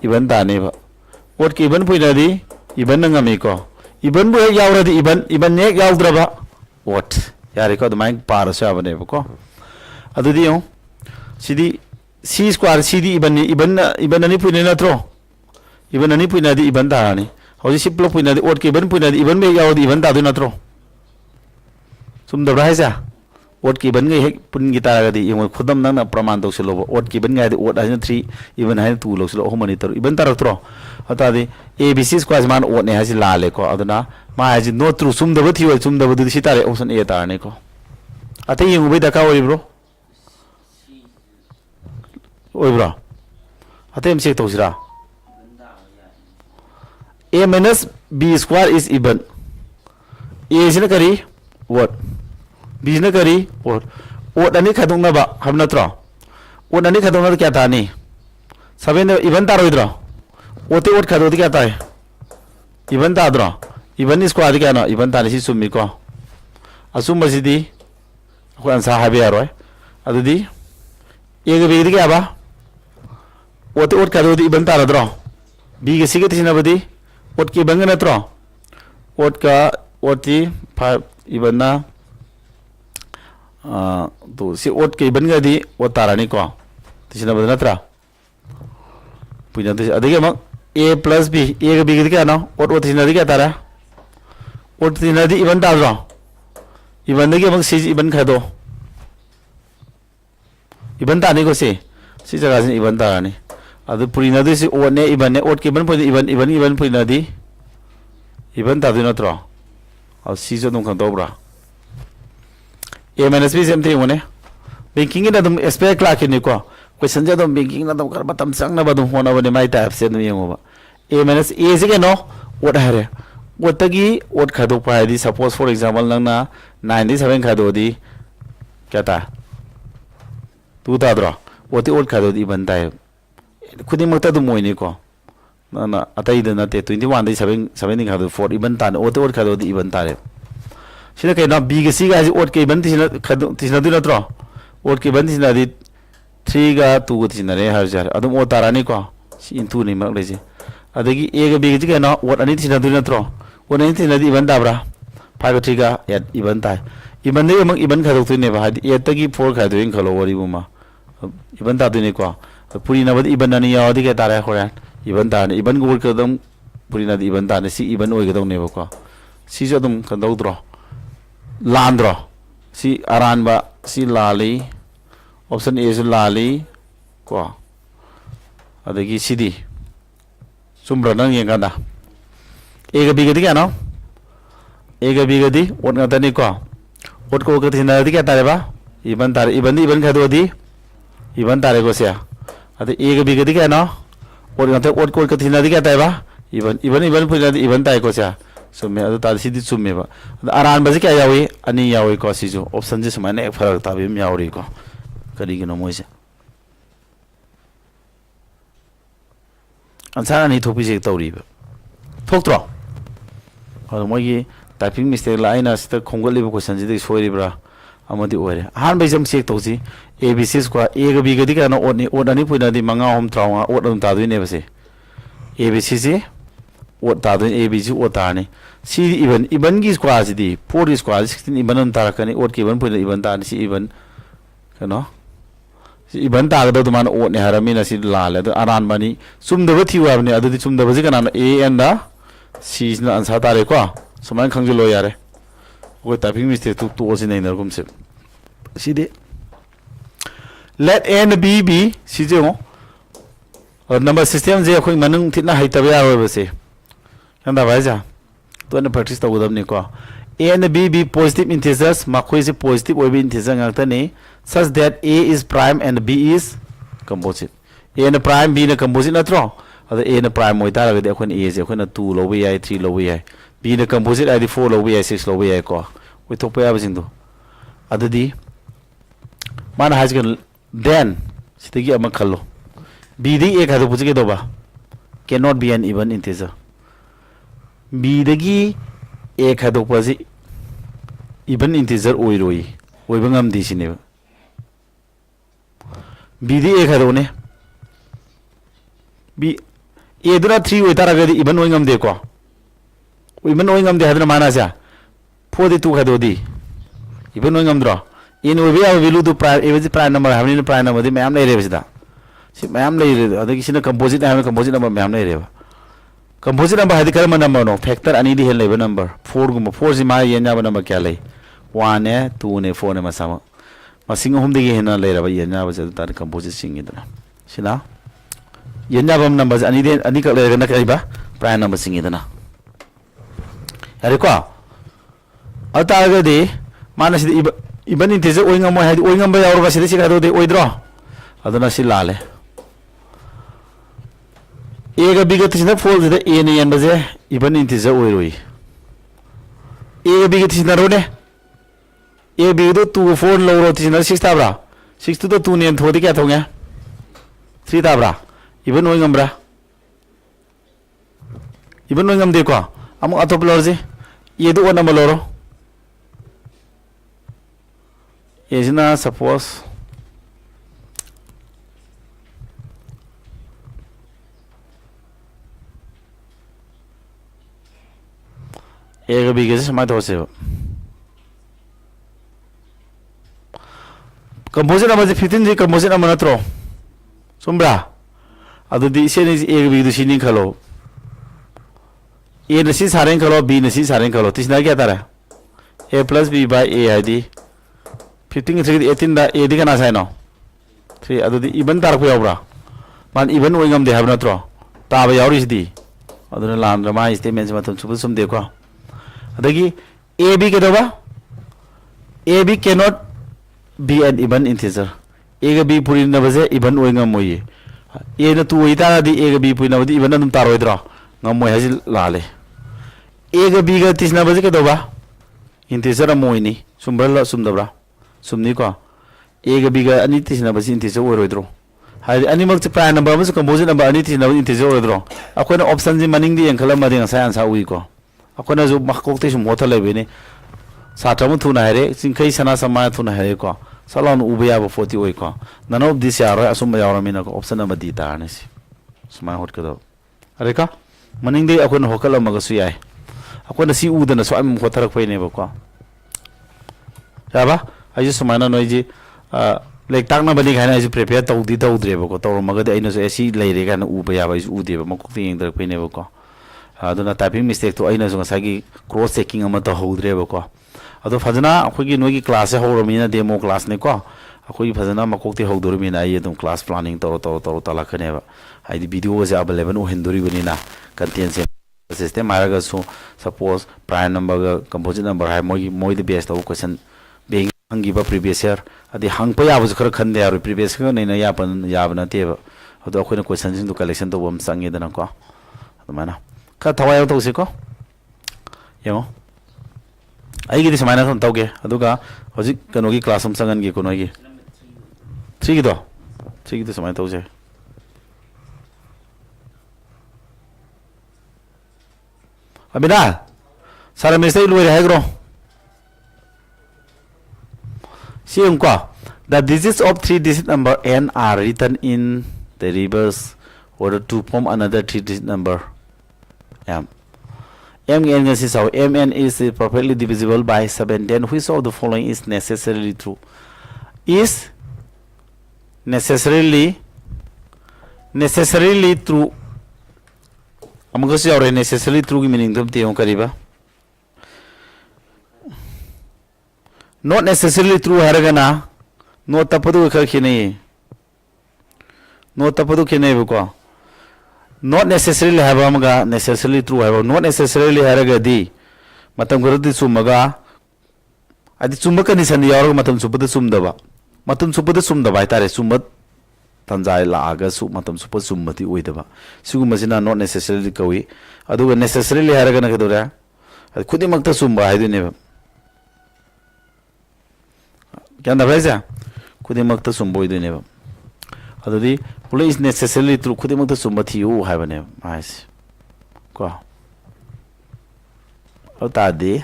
इबन ताने बा ओट के इबन पुना दी इबन नंगमी को इबन बु यावरा दी इबन ने यावद्रा बा ओट यारे को दमाइन पार से बने बको अदुदी यो सीधी C स्क्वायर सीधी इबन अनि पुना नत्रो इबन अनि पुना दी इबन ताने हौजी सिप्लो पुना दी ओट के इबन पुना दी इबन बे याव दी इबन तादु नत्रो सुम दबरा है जा ओट की बन गई है पुन की तारा गदी ये खुदम ना प्रमाण तो से लोग ओट की बन गई ओट है 3 इवन है 2 लोग से लोग मनी तो इवन तारा तो अता दे A B C स्क्वायर मान ओट ने है से लाले को अदना मा है नो ट्रू सुम दब थी सुम दब दि सितारे ऑप्शन A तारने को अते ये उबे दका ओइ ब्रो अते हम चेक तो जरा A minus B square is even A is ना करी what बीच ने करी और ओट अनी खतुंग ना बा हम ना त्रा ओट अनी खतुंग ना तो क्या था नहीं सभी ने इवन तारो इधर ओटे ओट खतुंग तो क्या था इवन तारो इवन इसको आदि क्या ना इवन ताने सी सुम्मी को असुम मस्जिदी कोई अंसा है भी आ रहा है अदुदी एक बीच क्या बा ओटे ओट खतुंग तो इवन तारो त्रा बी के सिगे तीसना बदी ओट की बंगन ना त्रा ओट का ओटी फाइव इवन ना तो सी ओट के बन गई थी वो तारानी को तीसरा बदलना त्रा पुजना तो अधिक है A plus B A के B के क्या ना ओट तीसरा दी क्या तारा ओट तीसरा दी इवन तार रहा इवन देखिए मग सी इवन खा दो इवन तारने को सी जगह से इवन तारानी अदु पुरीना दी सी ओट ने इवन के बन पुरी इवन पुरीना दी इवन तार ना त्रा और सी जो तुम खा दो ब्रा A minus B same thing one banking in the expect like in ko question ja dum banking na dum kar batam sang na badum hona bane mai type se dum yengo ba A minus A se ke no what hare what tagi what khado pa di suppose for example nang na 97 khado di kya ta tu ta dro what what khado di ban tai khudi makta dum moi ni ko na atai da na te 21 di 7 khado 4 iban ta what what khado di iban ta re सिना कहीं ना B के C का ऐसे ओट के बंद तीसरा दूसरा तो ओट के बंद तीसरा दी 3 का 2 को तीसरा रे हर जार अदम ओट तारा नहीं को इंटू नहीं मर लेजे अदेगी A के B के जी ना ओट अनी तीसरा दूसरा तो ओट अनी तीसरा दी इवन दाबरा 5 का 3 का या इवन ता इवन दे मग इवन खा तो नहीं बाहर ये तक ही 4 खा तो इन खलो वरी बुमा इवन ता नहीं को पूरी ना बद इवन नहीं या अधिक तारा है खोया इवन ता इवन को वर्क कदम पूरी ना इवन ता सी इवन ओए कदम नहीं बको सी जो तुम कंदो draw लांद्रो si aranba si lali option A su lali ko adagi CD sumbra nang yang kada A ga B ga di kano A ga B ga di ot ngata ni ko ot ko ka thina di ka tare ba iban khadu di iban tare ko sia ade A ga B ga di kano ot ngata ot ko ka thina di ka tare ba iban puina di iban tai ko sia summe adu tar CD summe ba aran ba ji ka yawi ani yawi ko si jo option ji sumane ek farak ta bi yawi ko kari gino moise ansara ni thopi je tawri ba thoktro adu mogi typing mistake la aina sta khongal liba question ji soiri bra amadi oire han bai jam check tawji abc ko a ga b ga di kana oni odani puina di manga hom trawa odam ta du ne base abc ji ot ta du abc ot ta ni si even gi square ji di 4 square 16 even ta rakani ot ki even puina even ta ni si even kano si even ta ga do man ot ne harami na si la le aran bani sum da thi wa ni adu di sum da ji kana a and da si na answer ta re ko suman khangjulo yare ko typing mistake tu osi nei nar gum se sidi let a and b be si je mo number system je khoi manung thina haita ba ya ba se kanda ba ja to na practice ta udam ni ko a and b be positive integers ma khoi se positive oi be integer ngakta ni such that a is prime and b is composite a na prime b na composite na tro ada a na prime oi ta la de khon a je khon 2 lo bi 3 lo bi b na composite id 4 lo bi 6 lo bi ko we thok pa ya basing do adadi mana haj kan then sitagi ama khallo b di ek hadu puji ke do ba cannot be an even integer b dagi ek hadu paji even integer oi roi oi bangam di sine b di ek hadu ne b a dura 3 oi tara ga di even oi ngam de ko even oi ngam de hadna mana ja 42 hadu di even oi ngam dro in oi be value to prime a prime number having prime number di ma'am nei re bisida si ma'am nei re adagi sina composite have composite number ma'am nei re ba composite number hadi karma number no factor ani di hel leba number 4 gum 4 si ma yenya ba number kya lei 1 ne 2 ne 4 ne masama masing hum digi hena lei ra ba yenya ba ja tar composite sing idana sina yenya ba number ani ka lei na kai ba prime number sing idana yare ko ata ga de mana si even integer oi ngam hadi oi ngam ba yaur ba si si ka do de oi dro aduna si lale a ga b ga tisna fall de a ne yan ba je even integer oi roi a ga b ga tisna ro ne a b do 2 4 lo ro tisna 6 ta bra 6 to 2 ne thodi kya thonge 3 ta bra even oi ngam bra even oi ngam de ko amu atop lor je ye do number loro is na suppose a ga b ga sama to se composite number 15 ji composite number na tro sumbra adu di se ni a ga b du sini khalo a na si saren khalo b na si saren khalo tisna kya tara a plus b by a id 15 3 18 da a di kana sai no 3 adu di even tar ko yawra man even oi ngam de have na tro ta ba yawri di adu na lam ra ma statement ma tum chubu sum de ko adagi a b ke do ba a b cannot be an even integer a ga b puri na ba je even oi ngam moi a na tu oi ta di a ga b puri na di even na tum tar oi dro ngam moi haji la le a ga b ga tisna ba je ke do ba integer moi ni sumbra la sum da bra sumni ko a ga b ga ani tisna ba si integer oi roi dro hai ani mak prime number ma composite number ani tisna integer oi dro akona option ji maning di engkhala ma ding sai answer ui ko akona jo makok te sum hotel lebe ni satramu thuna hare singkai sana sama thuna hare ko salon ubya ba 40 oi ko none of this yaro asum yaro mina ko option number di ta ne si sma hot ka do are ka maning de akona hokala ma ga su yai akona si u da na so am hotarak pai ne ba ko ya ba ai ju sumana noi ji like tak na bani khana ai prepare tau di tau dre ba ko tau ma ga de ai no se si lai re ga na u ba ya ba u de ba ma ko ting dre pai ne ba ko aduna typing mistake to ai na so sa gi cross checking ama to ho dre ba ko ꯑꯗꯣ ꯐꯖꯅ ꯑꯩꯈꯣꯏꯒꯤ ꯅꯣꯏꯒꯤ ꯀ꯭ꯂꯥꯁꯁꯦ ꯍꯧꯔꯕꯅꯤꯅ demo ꯀ꯭ꯂꯥꯁꯅꯦꯀꯣ ꯑꯩꯈꯣꯏꯒꯤ ꯐꯖꯅ ꯃꯀꯣꯛꯇꯤ ꯍꯧꯗꯣꯔꯤꯕꯅꯤꯅ ꯑꯩ ꯑꯗꯨꯝ class planning ꯇꯧꯔ ꯇꯥꯛꯂꯛꯀꯅꯦꯕ ꯍꯥꯏꯗꯤ ꯚꯤꯗꯤꯑꯣꯁꯦ ꯑꯦꯕꯥꯏꯂꯦꯕꯜ ꯑꯣꯏꯍꯟꯗꯣꯔꯤꯕꯅꯤꯅ ꯀꯟꯇꯦꯟꯁꯦ ꯁꯤꯁꯇꯦꯝ ꯍꯥꯏꯔꯒꯁꯨ ꯁꯄꯣꯁ ꯄ꯭ꯔꯥꯏꯝ ꯅꯝꯕꯔꯒ ꯀꯝꯄꯣꯖꯤꯠ ꯅꯝꯕꯔ ꯍꯥꯏ ꯃꯣꯏꯗ ꯕꯦꯁ ꯇꯧꯕ ꯀꯣꯏꯁꯟ ꯕꯦꯡ ꯍꯪꯈꯤꯕ ꯄ꯭ꯔꯤꯚꯤꯌꯁ ꯌꯔ ꯑꯗꯩ ꯍꯪꯕ ꯌꯥꯕꯁꯨ ꯈꯔ ꯈꯟꯗ ꯌꯥꯔꯣꯏ ꯄ꯭ꯔꯤꯚꯤꯌꯁ ꯈꯔ ꯅꯩꯅ ꯌꯥꯕ ꯅꯠꯇꯦꯕ ꯑꯗꯣ ꯑꯩꯈꯣꯏꯅ ꯀꯣꯏꯁꯟꯁꯤꯡꯗꯣ ꯀꯂꯦꯛꯁꯟ ꯇꯧꯕ ꯑꯃ ꯆꯪꯉꯦꯗꯅꯀꯣ ꯑꯗꯨꯃꯥꯏꯅ ꯈꯔ ꯊꯋꯥꯏ ꯌꯥꯎ ꯇꯧꯁꯤꯀꯣ ꯌꯦꯡꯉꯣ ꯑꯩꯒꯤꯗꯤ ꯁꯨꯃꯥꯏꯅ ꯁꯨꯝ ꯇꯧꯒꯦ ꯑꯗꯨꯒ ꯍꯧꯖꯤꯛ ꯀꯩꯅꯣꯒꯤ ꯀ꯭ꯂꯥꯁ ꯑꯃ ꯆꯪꯍꯟꯒꯦꯀꯣ ꯅꯣꯏꯒꯤ ꯊ꯭ꯔꯤꯒꯤꯗꯣ ꯁꯨꯃꯥꯏꯅ ꯇꯧꯁꯦ ꯑꯕꯤꯅꯥ ꯁꯥꯔ ꯃꯤꯁꯇꯩ ꯂꯣꯏꯔꯦ ꯍꯥꯏꯈ꯭ꯔꯣ ꯁꯤ ꯌꯦꯡꯉꯨꯀꯣ the digits of three digit number n are written in the reverse order to form another three digit number m n is how mn is perfectly divisible by 7, then which of the following is necessarily true? Is necessarily true. Necessarily true meaning kariba. Not necessarily true haragana. No tapadu khine. No tapadu khine ko. Not necessarily have necessarily true have not necessarily haragadi. Matam garadi sumaga. Adi sumaka ni sandi yaru matam supata sumdaba. Matam supata sumdaba itare sumat tanjai la aga su matam supata sumati uidaba. Sugumazina not necessarily kawi. Adu necessarily haragana kadura. Kudi makta sumba haidu neba. Kya na bhaisa? Kudi makta sumbo idu neba. Adudi pula is necessarily true kudi makta sumba thiu hai bane mais. Ko. Ota de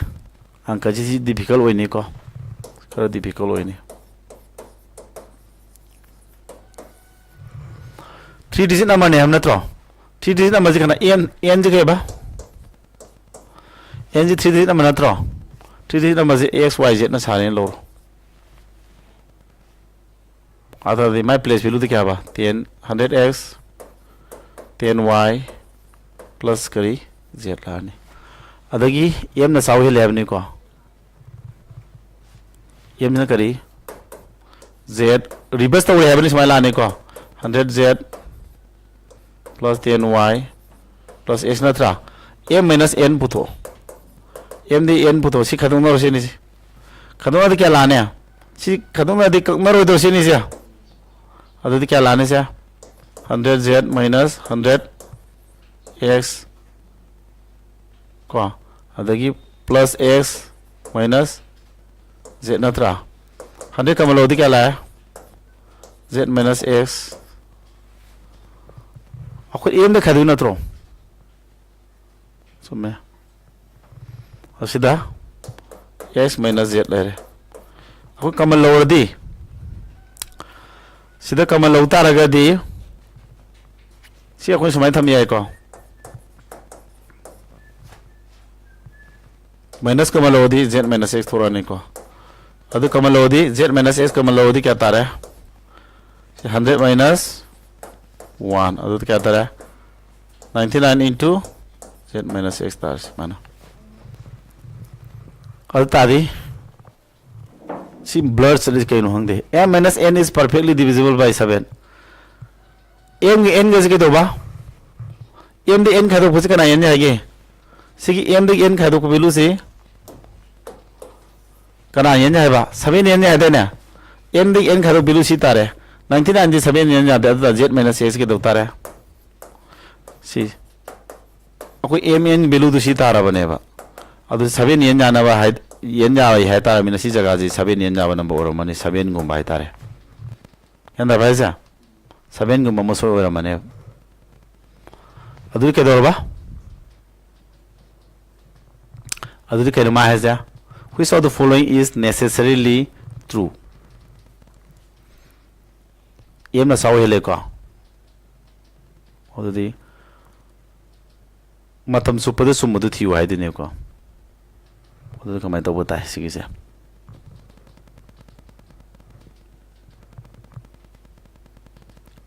angka ji difficult oine ko. Kara difficult oine. 3 digit number ne hamna tro. 3 digit number ji kana n ji ke ba. N ji 3 digit number na tro. 3 digit number ji x y z na sane lo. आता दी my place value तो क्या बा 10 100x 10y plus करी z लाने अदगी m ना साउ ही ले अपने को m ना करी z reverse तो ले अपने स्माइल लाने को 100z plus 10y plus x ना थरा m minus n पुतो m दी n पुतो सी खत्म ना रोशनी सी खत्म ना दी क्या लाने हैं सी खत्म ना दी कम रोई रोशनी सी अदुदी क्या लाने से 100z minus 100x को अदगी plus x minus z नत्रा 100 का मतलब क्या लाया z minus x आपको m देखा दूँ नत्रो सुनने और सीधा x minus z ले रहे आपको कमल लोड़ दी सीधा कमल उतार अगर दी सी कोई समय थम को माइनस कमल होदी z माइनस x थोड़ा नहीं को अदु कमल होदी z माइनस x कमल होदी क्या तारा है 100 माइनस 1 अदु क्या तारा है 99 into z माइनस x तारा से माना अदु तारी See blurred series kayo no hangde. M minus n is perfectly divisible by 7. M के n कैसे कहते हो बा? M दे n खादो पुष्कर ना n जाएगे. सिकी M दे n खादो को बिलु से करना n जाए बा. 7 n जाए ना. M दे n खादो बिलु सी तारे. 99 जी 7 n जाते तो z minus s के दो तारे. सी. अकोई M n बिलु तो सी तारा बने बा. अब 7 n जाना बा है. yen jawa hai tara mina si jaga ji 7 yen jawa number oro mani 7 gum bai tare yanda baisa 7 gum mo so ora mane adu ke dorba adu ke ma has ja which of the following is necessarily true yem na saw hele ko adu di matam supadu sumudu thiu hai dine ko उधर का मैं तो बता है इसी से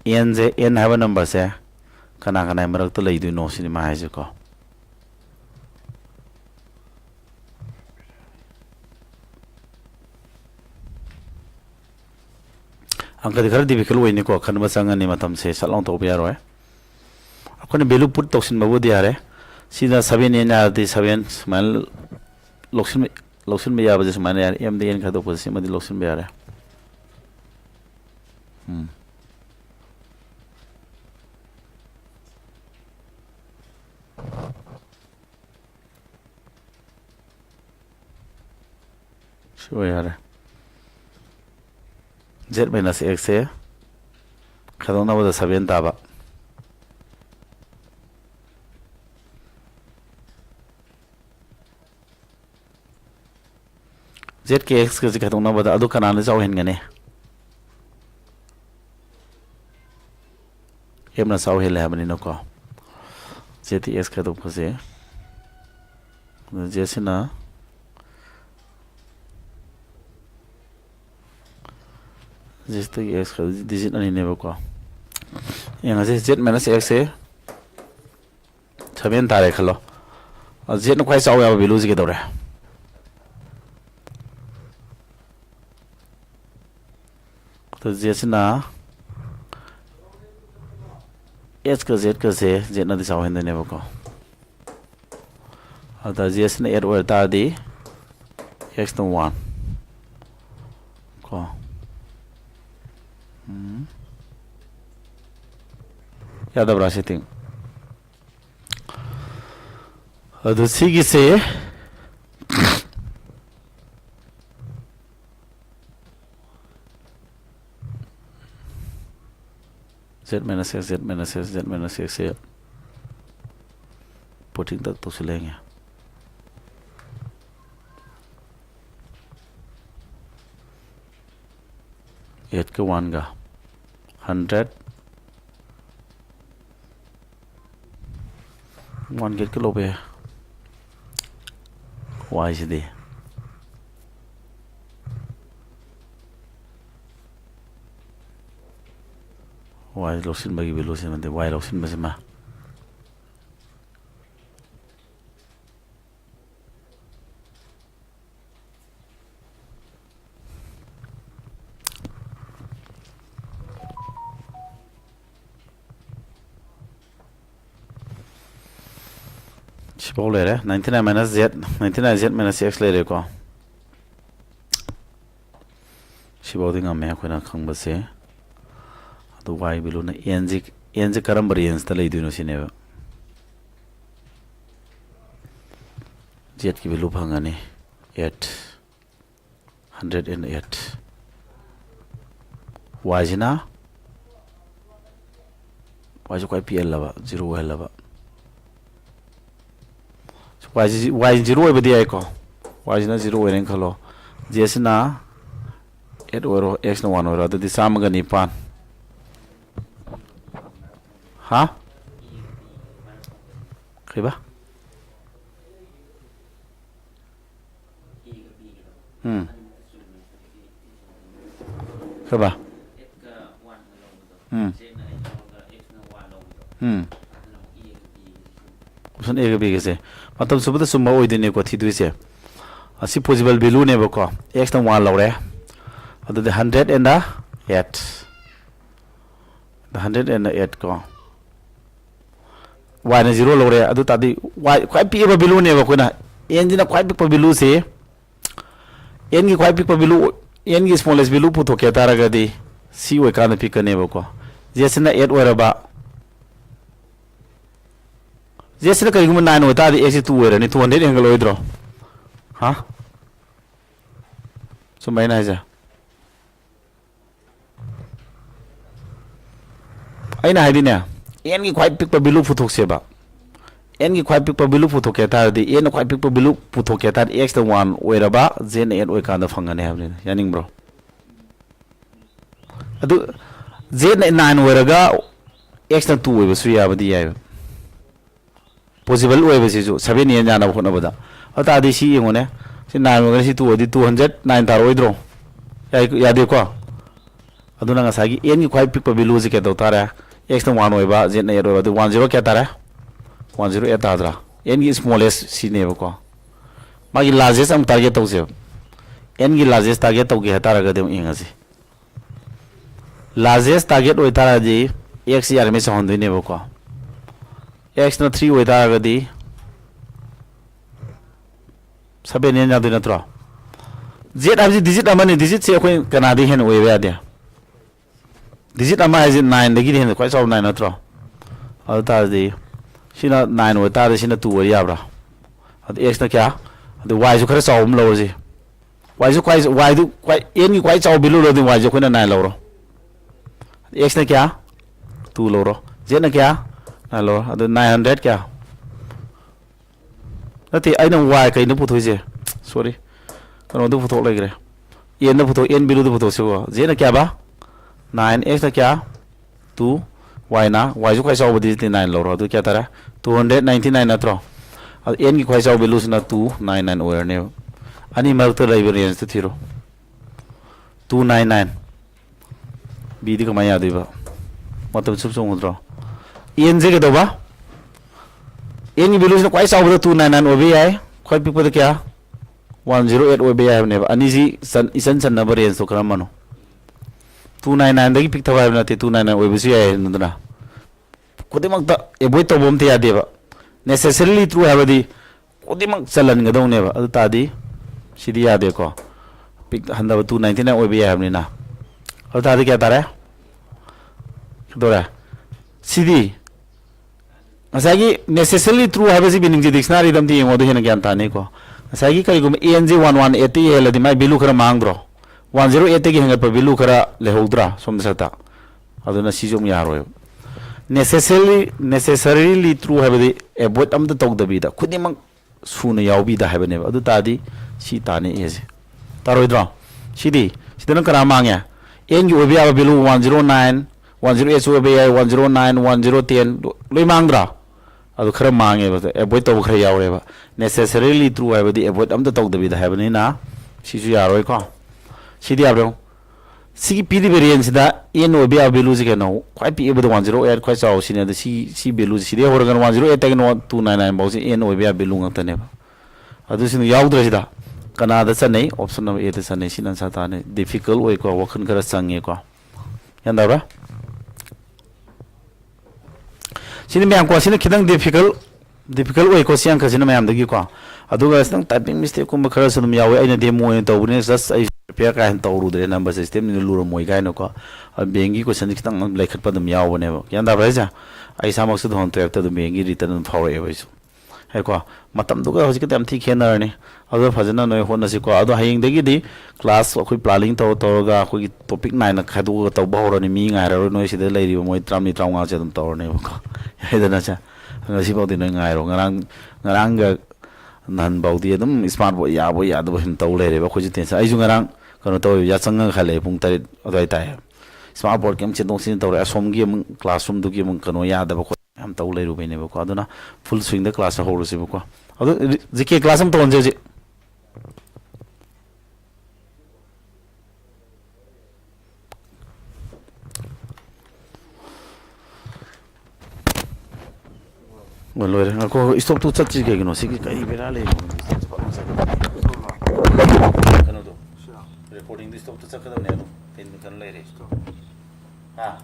n जे n है number से कना कना मरक तो ले दो नो सिनेमा है जो अंक खर डिफिकल्ट होइने को खनबा चंगनी मतम से सलाउ तो यारोय अखोने वैल्यू पुट तौसिन बबुदी यारे सीधा 7 एन यादि 7 स्माइल लौसिन में याबजे स्माइल यार एम दे एन खादो पोजिशन मदि लौसिन में यारे शो यार z minus x से खादो ना बदा 7 ताबा z के x के खादो ना बदा अदु कनाने जाओ हेनगने m ना जाओ हेले हमनी नको z x खादो पोसे z से ना जिसते x का डिजिट नहीं ने बको यहाँ से z minus x से 7 तारे खलो और z न कोई साउ या वैल्यू के दौरे तो z से ना h का z न दिसाउ हिंदे ने बको और तो z से न 8 और तार दी x तो 1 को याद अब राशि थिंग अदु सिगी से z minus x से पुटिंग तक तो चलेंगे एट के 1 का 100 1 get के लो पे y से दे y लोसिन बगी भी लोसिन बंदे y लोसिन बसे मा ले रहे 99 minus z minus x ले रहे को शिबाउ दिंगा मैं कोई ना खंग बसे तो y बिलो ना n जी करम बरी n तले इधर नोसी ने z की बिलो भांगाने 108 y जिना y जो कोई pl लबा 0 है लबा y 0 है बदिया को y ना 0 है नहीं खलो जैसे ना 8 और x ना 1 और तो दिशा में गनी पान हाँ क्या क्या उसन एक भी कैसे मतलब सुबह तो सुबह वो इधर को थी दूसरे असी पॉसिबल वैल्यू ने बको x तो 1 लग रहा है अतो 100 and 8 100 and 8 को y ने 0 लग रहा है अतो तादी y कोई पी वैल्यू ने बको ना n जिना कोई पी वैल्यू से n की कोई पी वैल्यू n की स्मॉलेस्ट वैल्यू पुतो के तारा गदी c वे कान पी करने बको जैसे ना 8 और बा जैसे ना कहीं घुमा 9 होता है ऐसे 2 है नहीं 200 एंगल हो इधर हाँ सो मैं ना जा आई ना है दी ना n की क्वाइट पिक पर बिलू फुटोक से बा n की क्वाइट पिक पर बिलू फुटोक के तार दी n क्वाइट पिक पर बिलू फुटोक के तार x तो 1 ओइरा बा z ने 8 ओइ कांदा फंगने है यानिंग ब्रो अदु z ने 9 ओइरागा x ना 2 ओइबा सुया बदी याय पॉसिबल ओइबा सिजु 7 ने जाना होना बदा अता दी सी येंगोने से 9 ओइगा सी 2 ओदि 209 तार ओइद्रो यादे को अदुना ngसागी n की क्वाइट पिक पर बिलू जे के दो तारा x तो 1 ओइबा z ने 8 ओइबा तो 10 क्या तारा 108 तादरा n की स्मॉलेस्ट सी ने को मागी लार्जेस्ट हम टारगेट तौसे n की largest target तौगे Tara गदे इंगासी largest target oi taradi x yar me sound ne ko x na 3 oi taradi 7 ne na tro z abji digit amani digit se koi kanadi hen oi ya dia digit ama is 9 dagi hen koi saw 9 na tro adu taradi sina 9 oi taradi sina 2 oi ya bra adu x na kya adu y ju khara saw lo ji y ju quay n quay chaw bilu lo di y ju khoi na 9 lo ro x na kya 2 lo ro z na kya 9 lo adu 900 kya nati ai nang y kai na pu thoi je sorry kano du pu thok lai gre n na pu thok n bilu du pu thok se z na kya ba 9 x na kya 2 y na y ju quay chaw bodi 9 lo ro adu kya tara 299 na tro n ki quay chaw bilu na 299 over ne ani mar to lai variance to thiro 299 b di kamai ya dei ba matam sup song dro n je ke do ba n ki bilu na quay chaw ba 299 over ai khoi pi pa kya 108 over ai ne ba ani ji isan na variance to kram mano 299 dagi pick thawai na te 299 over si ai nandana kodimak ta avoid to bom te ya de ba necessarily true have di kodimak chalan ga dong ne ba adu ta di sidi ya de ko pick handa 299 over ai ne na adu ta di kya tare dora sidi asagi necessarily true have si meaning ji dictionary dam ti ngo do hena gyan ta ne ko asagi kari gum enj 1180 hela di mai bilu khara mangdro 108 gi henga pa bilu khara lehodra som sata aduna si jom yaro necessarily true have the avoid am the tok da bi da khudimang suna yaw bi da have ne adu ta di si ta ne e je taroi dra sidi sidana kara mangya en gi obi aba bilu 109 108 obi 109 1010 loi mangdra adu khara mange ba avoid to khara yaw re ba necessarily true have the avoid am the tok da bi da have ne na si ju yaroi ko sidi abro si pidi variance da n obi aba bilu ji ke no khoi pi eba 108 khoi chaw sine da si bilu si de horgan 108 tag no 299 ba si n obi aba bilu ngata ne ba adu sin yaw dra sida kana da sanai option number a da sanai sinan sa ta ne difficult oi ko wakhan kara sange ko yanda ba sini me ko sini khidang difficult oi ko siang khasina mayam da gi ko aduga sang typing mistake ko khara sunum yawe aina demo ne to ne just ai prepare ka han to ru de number system ni lu ro moi ga no ko bengi ko san kitang lekhat pa dum yaw ne ba yanda ba ja ai samak su don to ta dum bengi return power e ba su hai ko matam du ga hojik tam thi khenar ne adu phajana noi hona si ko adu haying de gi di class khoi planning to ga khoi topic 9 na khadu to ba horo ni mi ngai ro noi si de lai ri moi tram ni traung nga che dum to ne ko hai da na cha ngasi ba di noi ngai ro ngarang ga nan bau di dum smart bo ya do hin to le re ba khoi ten sa ai ju ngarang kono to ya chang khale pung tari adai tai smart board kem che dong sin to ra som gi mung classroom du gi mung kono ya da ba ko am to le ru be ne ba ko aduna full swing the class ho ru si ba ko adu jike class am to on je bueno ko stop tu chat ji ke no si kai bera le kono to recording this stop to chak da ne no pen kan le re ha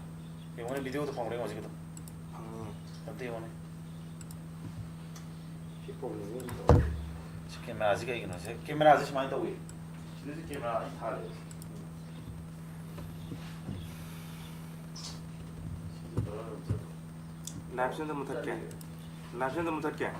ye one video to phang re ngo ji to ate one si phone ne si camera ji kai no se camera ji smai to wi si camera ai tha le lapse da mutak kya lapse da mutak kya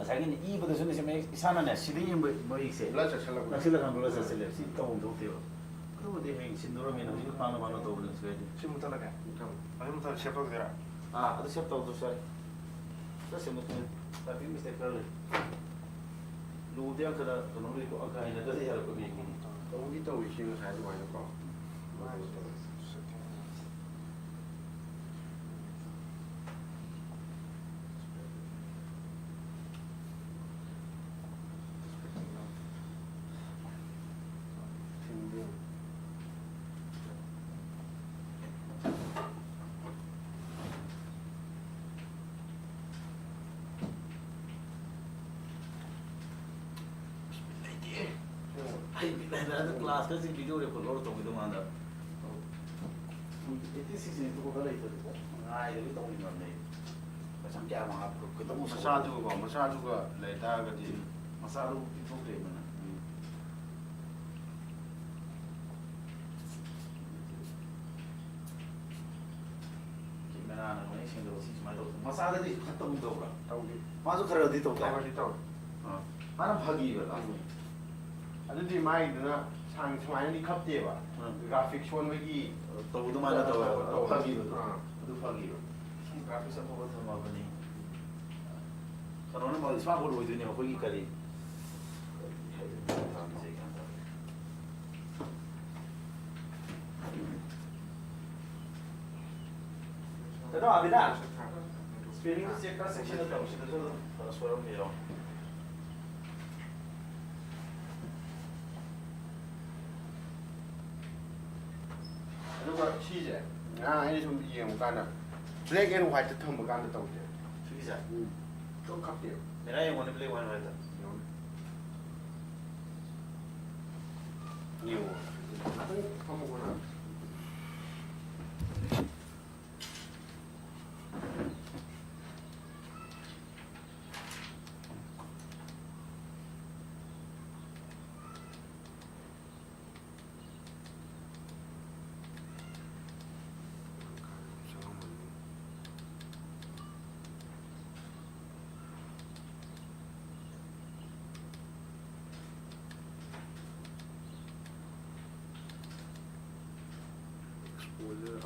masagin ibu tu sini sini sana ni sini ibu ibu isi. Lalu saya lakukan si tahun tu tiba. ꯑꯗꯨꯕꯨꯗꯤ ꯍꯌꯦꯡ ꯁꯤꯟꯗꯣꯔꯝꯃꯤꯅ ꯍꯧꯖꯤꯛ ꯄꯥꯅ ꯇꯧꯕꯅꯤ ꯁꯤꯗꯤ ꯁꯤ ꯃꯨꯠꯊꯠꯂꯒꯦ ꯑꯗꯨ ꯃꯨꯠꯊꯠ ꯁꯦꯞ ꯇꯧꯗꯣꯏꯔꯥ ꯑꯗꯨ ꯁꯦꯞ ꯇꯧꯗ꯭ꯔꯁꯨ ꯌꯥꯏ ꯆꯠꯁꯦ ꯃꯨꯠꯊꯠꯂꯦ ꯇꯥꯏꯄꯤꯡ ꯃꯤꯁꯇꯦꯛ ꯈꯔ ꯂꯩ ꯂꯨꯗꯤ ꯌꯥꯝ ꯈꯔ ꯀꯩꯅꯣ ꯂꯩꯀꯣ ꯑꯪꯀ ꯍꯩꯅꯗ꯭ꯔꯗꯤ ꯌꯥꯔꯛꯄ ꯃꯤꯒꯤꯅꯤ ꯇꯧꯗꯤ ꯇꯧꯏꯁꯤ ꯉꯁꯥꯏ ꯑꯗꯨꯃꯥꯏꯅꯀꯣ क्लास का वीडियो रिकॉर्ड और तो विदो मांदा 86 ने तो खरा इतो आइ रे तो नि माने पसम क्या वहां को तो मसादुगा लेतागदि मसादु पिथोक्रे मना मेरा ना नहीं सिंदो सी माइ तो मसाददि खत्म दोब्रा तौदि माजु खरादि तो तावदि तौ माना भागी बला अदुदि माइदुना सांग सुमाइनि खप्तेबा ग्राफिक्स सोनबगी तौदु माना तो भागी अदु भागी ग्राफिक्स अफबा थमाबनी करोना मल स्मार्ट बोर्ड होइदुनि अखोगी करी तो अबिना स्पेलिंग चेक का सेक्शन है तो स्वरम में जाओ ꯑꯗꯨꯒ ꯁꯤꯁꯦ ꯉꯔꯥꯡ ꯑꯩꯅ ꯁꯨꯝ ꯌꯦꯡꯕ ꯀꯥꯟꯗ ꯕ꯭ꯂꯦꯛ ꯑꯦꯟ ꯋꯥꯏꯠꯇ ꯊꯝꯕ ꯀꯥꯟꯗ ꯇꯧꯗꯦ ठीक है ꯁꯨꯝ ꯈꯞꯇꯦꯕ मेरा ये वन प्ले वन रहता ꯌꯦꯡꯉꯣ ꯑꯗꯨꯝ ꯊꯝꯃꯨꯀꯣꯅ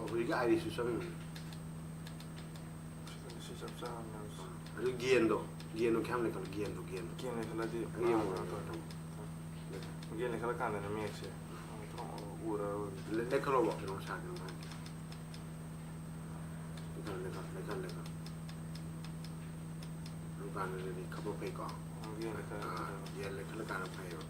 ꯑꯩꯈꯣꯏꯒꯤ ꯑꯥꯏꯔꯤꯁꯨ ꯆꯪꯉꯤ ꯁꯤ ꯆꯞ ꯆꯥꯅ ꯑꯗꯨ ꯒꯦꯟꯗꯣ ꯀꯌꯥꯝ ꯂꯩꯈꯠꯂꯣ ꯒꯦꯟꯗꯣ ꯒꯦꯟ ꯂꯩꯈꯠꯂꯗꯤ ꯒꯦꯟ ꯂꯩꯈꯠꯂꯀꯥꯟꯗꯅ ꯃꯌꯦꯛꯁꯦ ꯎꯔꯔꯣꯏ ꯂꯩꯈꯠꯂꯣꯕ ꯀꯩꯅꯣ ꯁꯥꯒꯦꯅꯣ ꯂꯩꯈꯠ ꯑꯗꯨ ꯀꯥꯟꯗꯗꯤ ꯈꯞꯄ ꯐꯩꯀꯣ ꯒꯦꯟ ꯂꯩꯈꯠꯂꯀꯥꯟꯗ ꯐꯩꯌꯦꯕ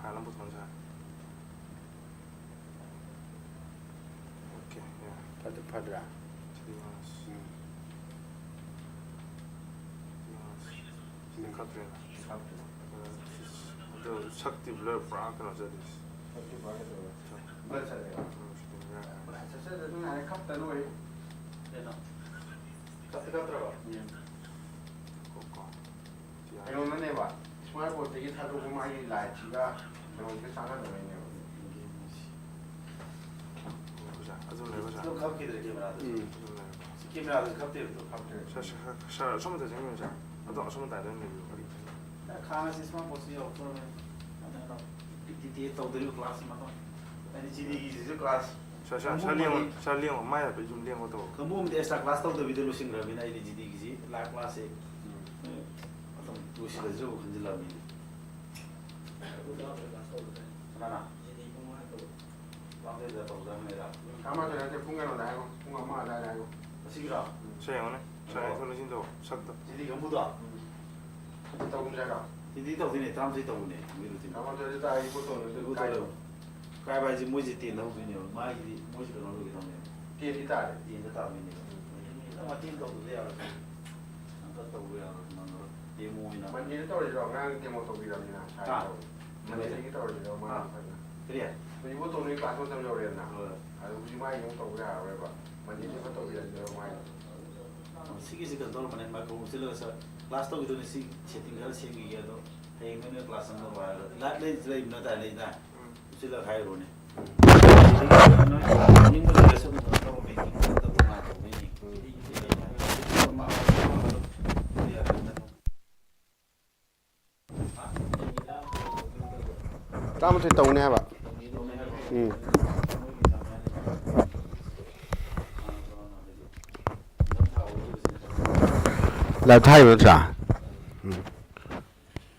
파일은 보통 잘. 오케이. 야. 파드라. 카트레나. 저 삭디 블러 브라크 나자디. 블러 차례가. 사실 나의 컵다로 해. 되나? 카트라가. 이거는 해봐. 스마트 보드기 타도고 많이 라이트가 이렇게 상관없네요. 보자. 아주 내보자. 또 카피들 게임을 게임을 카피들 또 카피들. 샤 처음부터 생각해보자. 아또 처음부터 안 되는 거. खाना सिस्टम पोसी हो तो मैं DT तो उधर क्लास में तो मैंने जीडी की जो क्लास 샤리용 마야 좀 리용 것도 कमु में एक्स्ट्रा क्लास तो वीडियो लुसिंग रही ना ये जीडी की जी ला क्लास है मतलब तो सी जो खंजला में ना ना वांगे तो उधर मेरा कामा तो 풍경 나요. 풍경 마 나요. सिगरा 샤용네 샤용 솔루션도 삭다 जीडी कं부다 तौजागा जीडी तो दिन ताम से तो ने मेरे दिन कामा तो ता ई फोटो ने काय काय बाजी मुझे तीन हो गई ने मां जी मुझे तो लोग तो ने तीन तारे तीन ता में ने तो तीन तो दे यार अंत तो हुआ यार डेमो में ना मन ये तो रो ngang डेमो तो भी रही ना मन ये तो रो मा 그래 이 फोटो ने क्लास में समझो रे ना अरे उसी मां यूं तो रहा है बा मन ये तो भी रही मा सिगी कंट्रोल मने मा को सिलो स क्लास तो विदो सी सेटिंग कर सेंगी गे दो हे मेने क्लास अंदर वाला ला ले जले न ता ले दा सिलो खाइ रोने निंग को ले सब तो मेकिंग तो मा तो में Tama thoi tawne haba la thai ba cha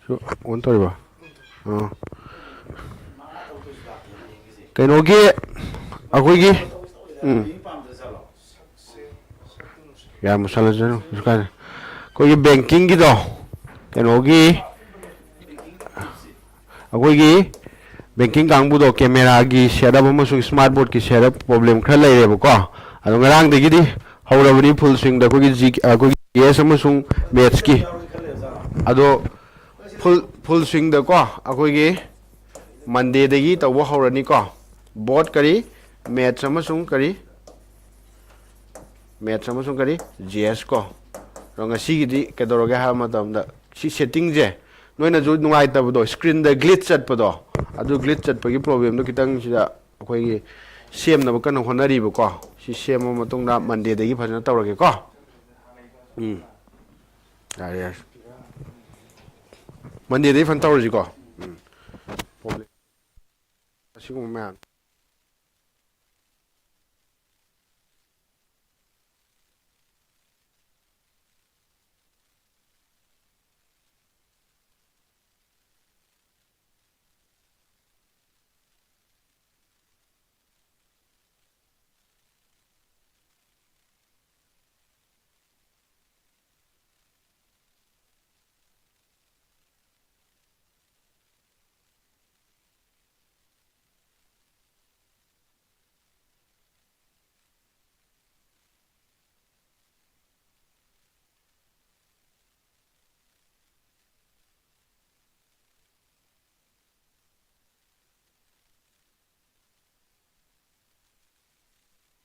so on tori ba kainogi akoigi ya musala jano kan kogi banking gi do kainogi akoigi banking kangbu do camera gi setup amasung smart board ki setup problem khara leire ba ko ado ngarang de gi di hawrabani full swing da kogi g kogi yes amasung maths ki ado full swing da ko akoigi monday de gi taw hawrani ko board kari maths amasung kari gs ko ronga si gi di kedoroge ha matam da si setting je noina ju nungai ta bodo screen da glitch chat podo adu glitch chat pagi problem do kitang sida akoi gi sem na kan honari ba ko si sem ma matung da monday de gi phajana tawrage ko yes monday de fan tawrji ko problem asigo man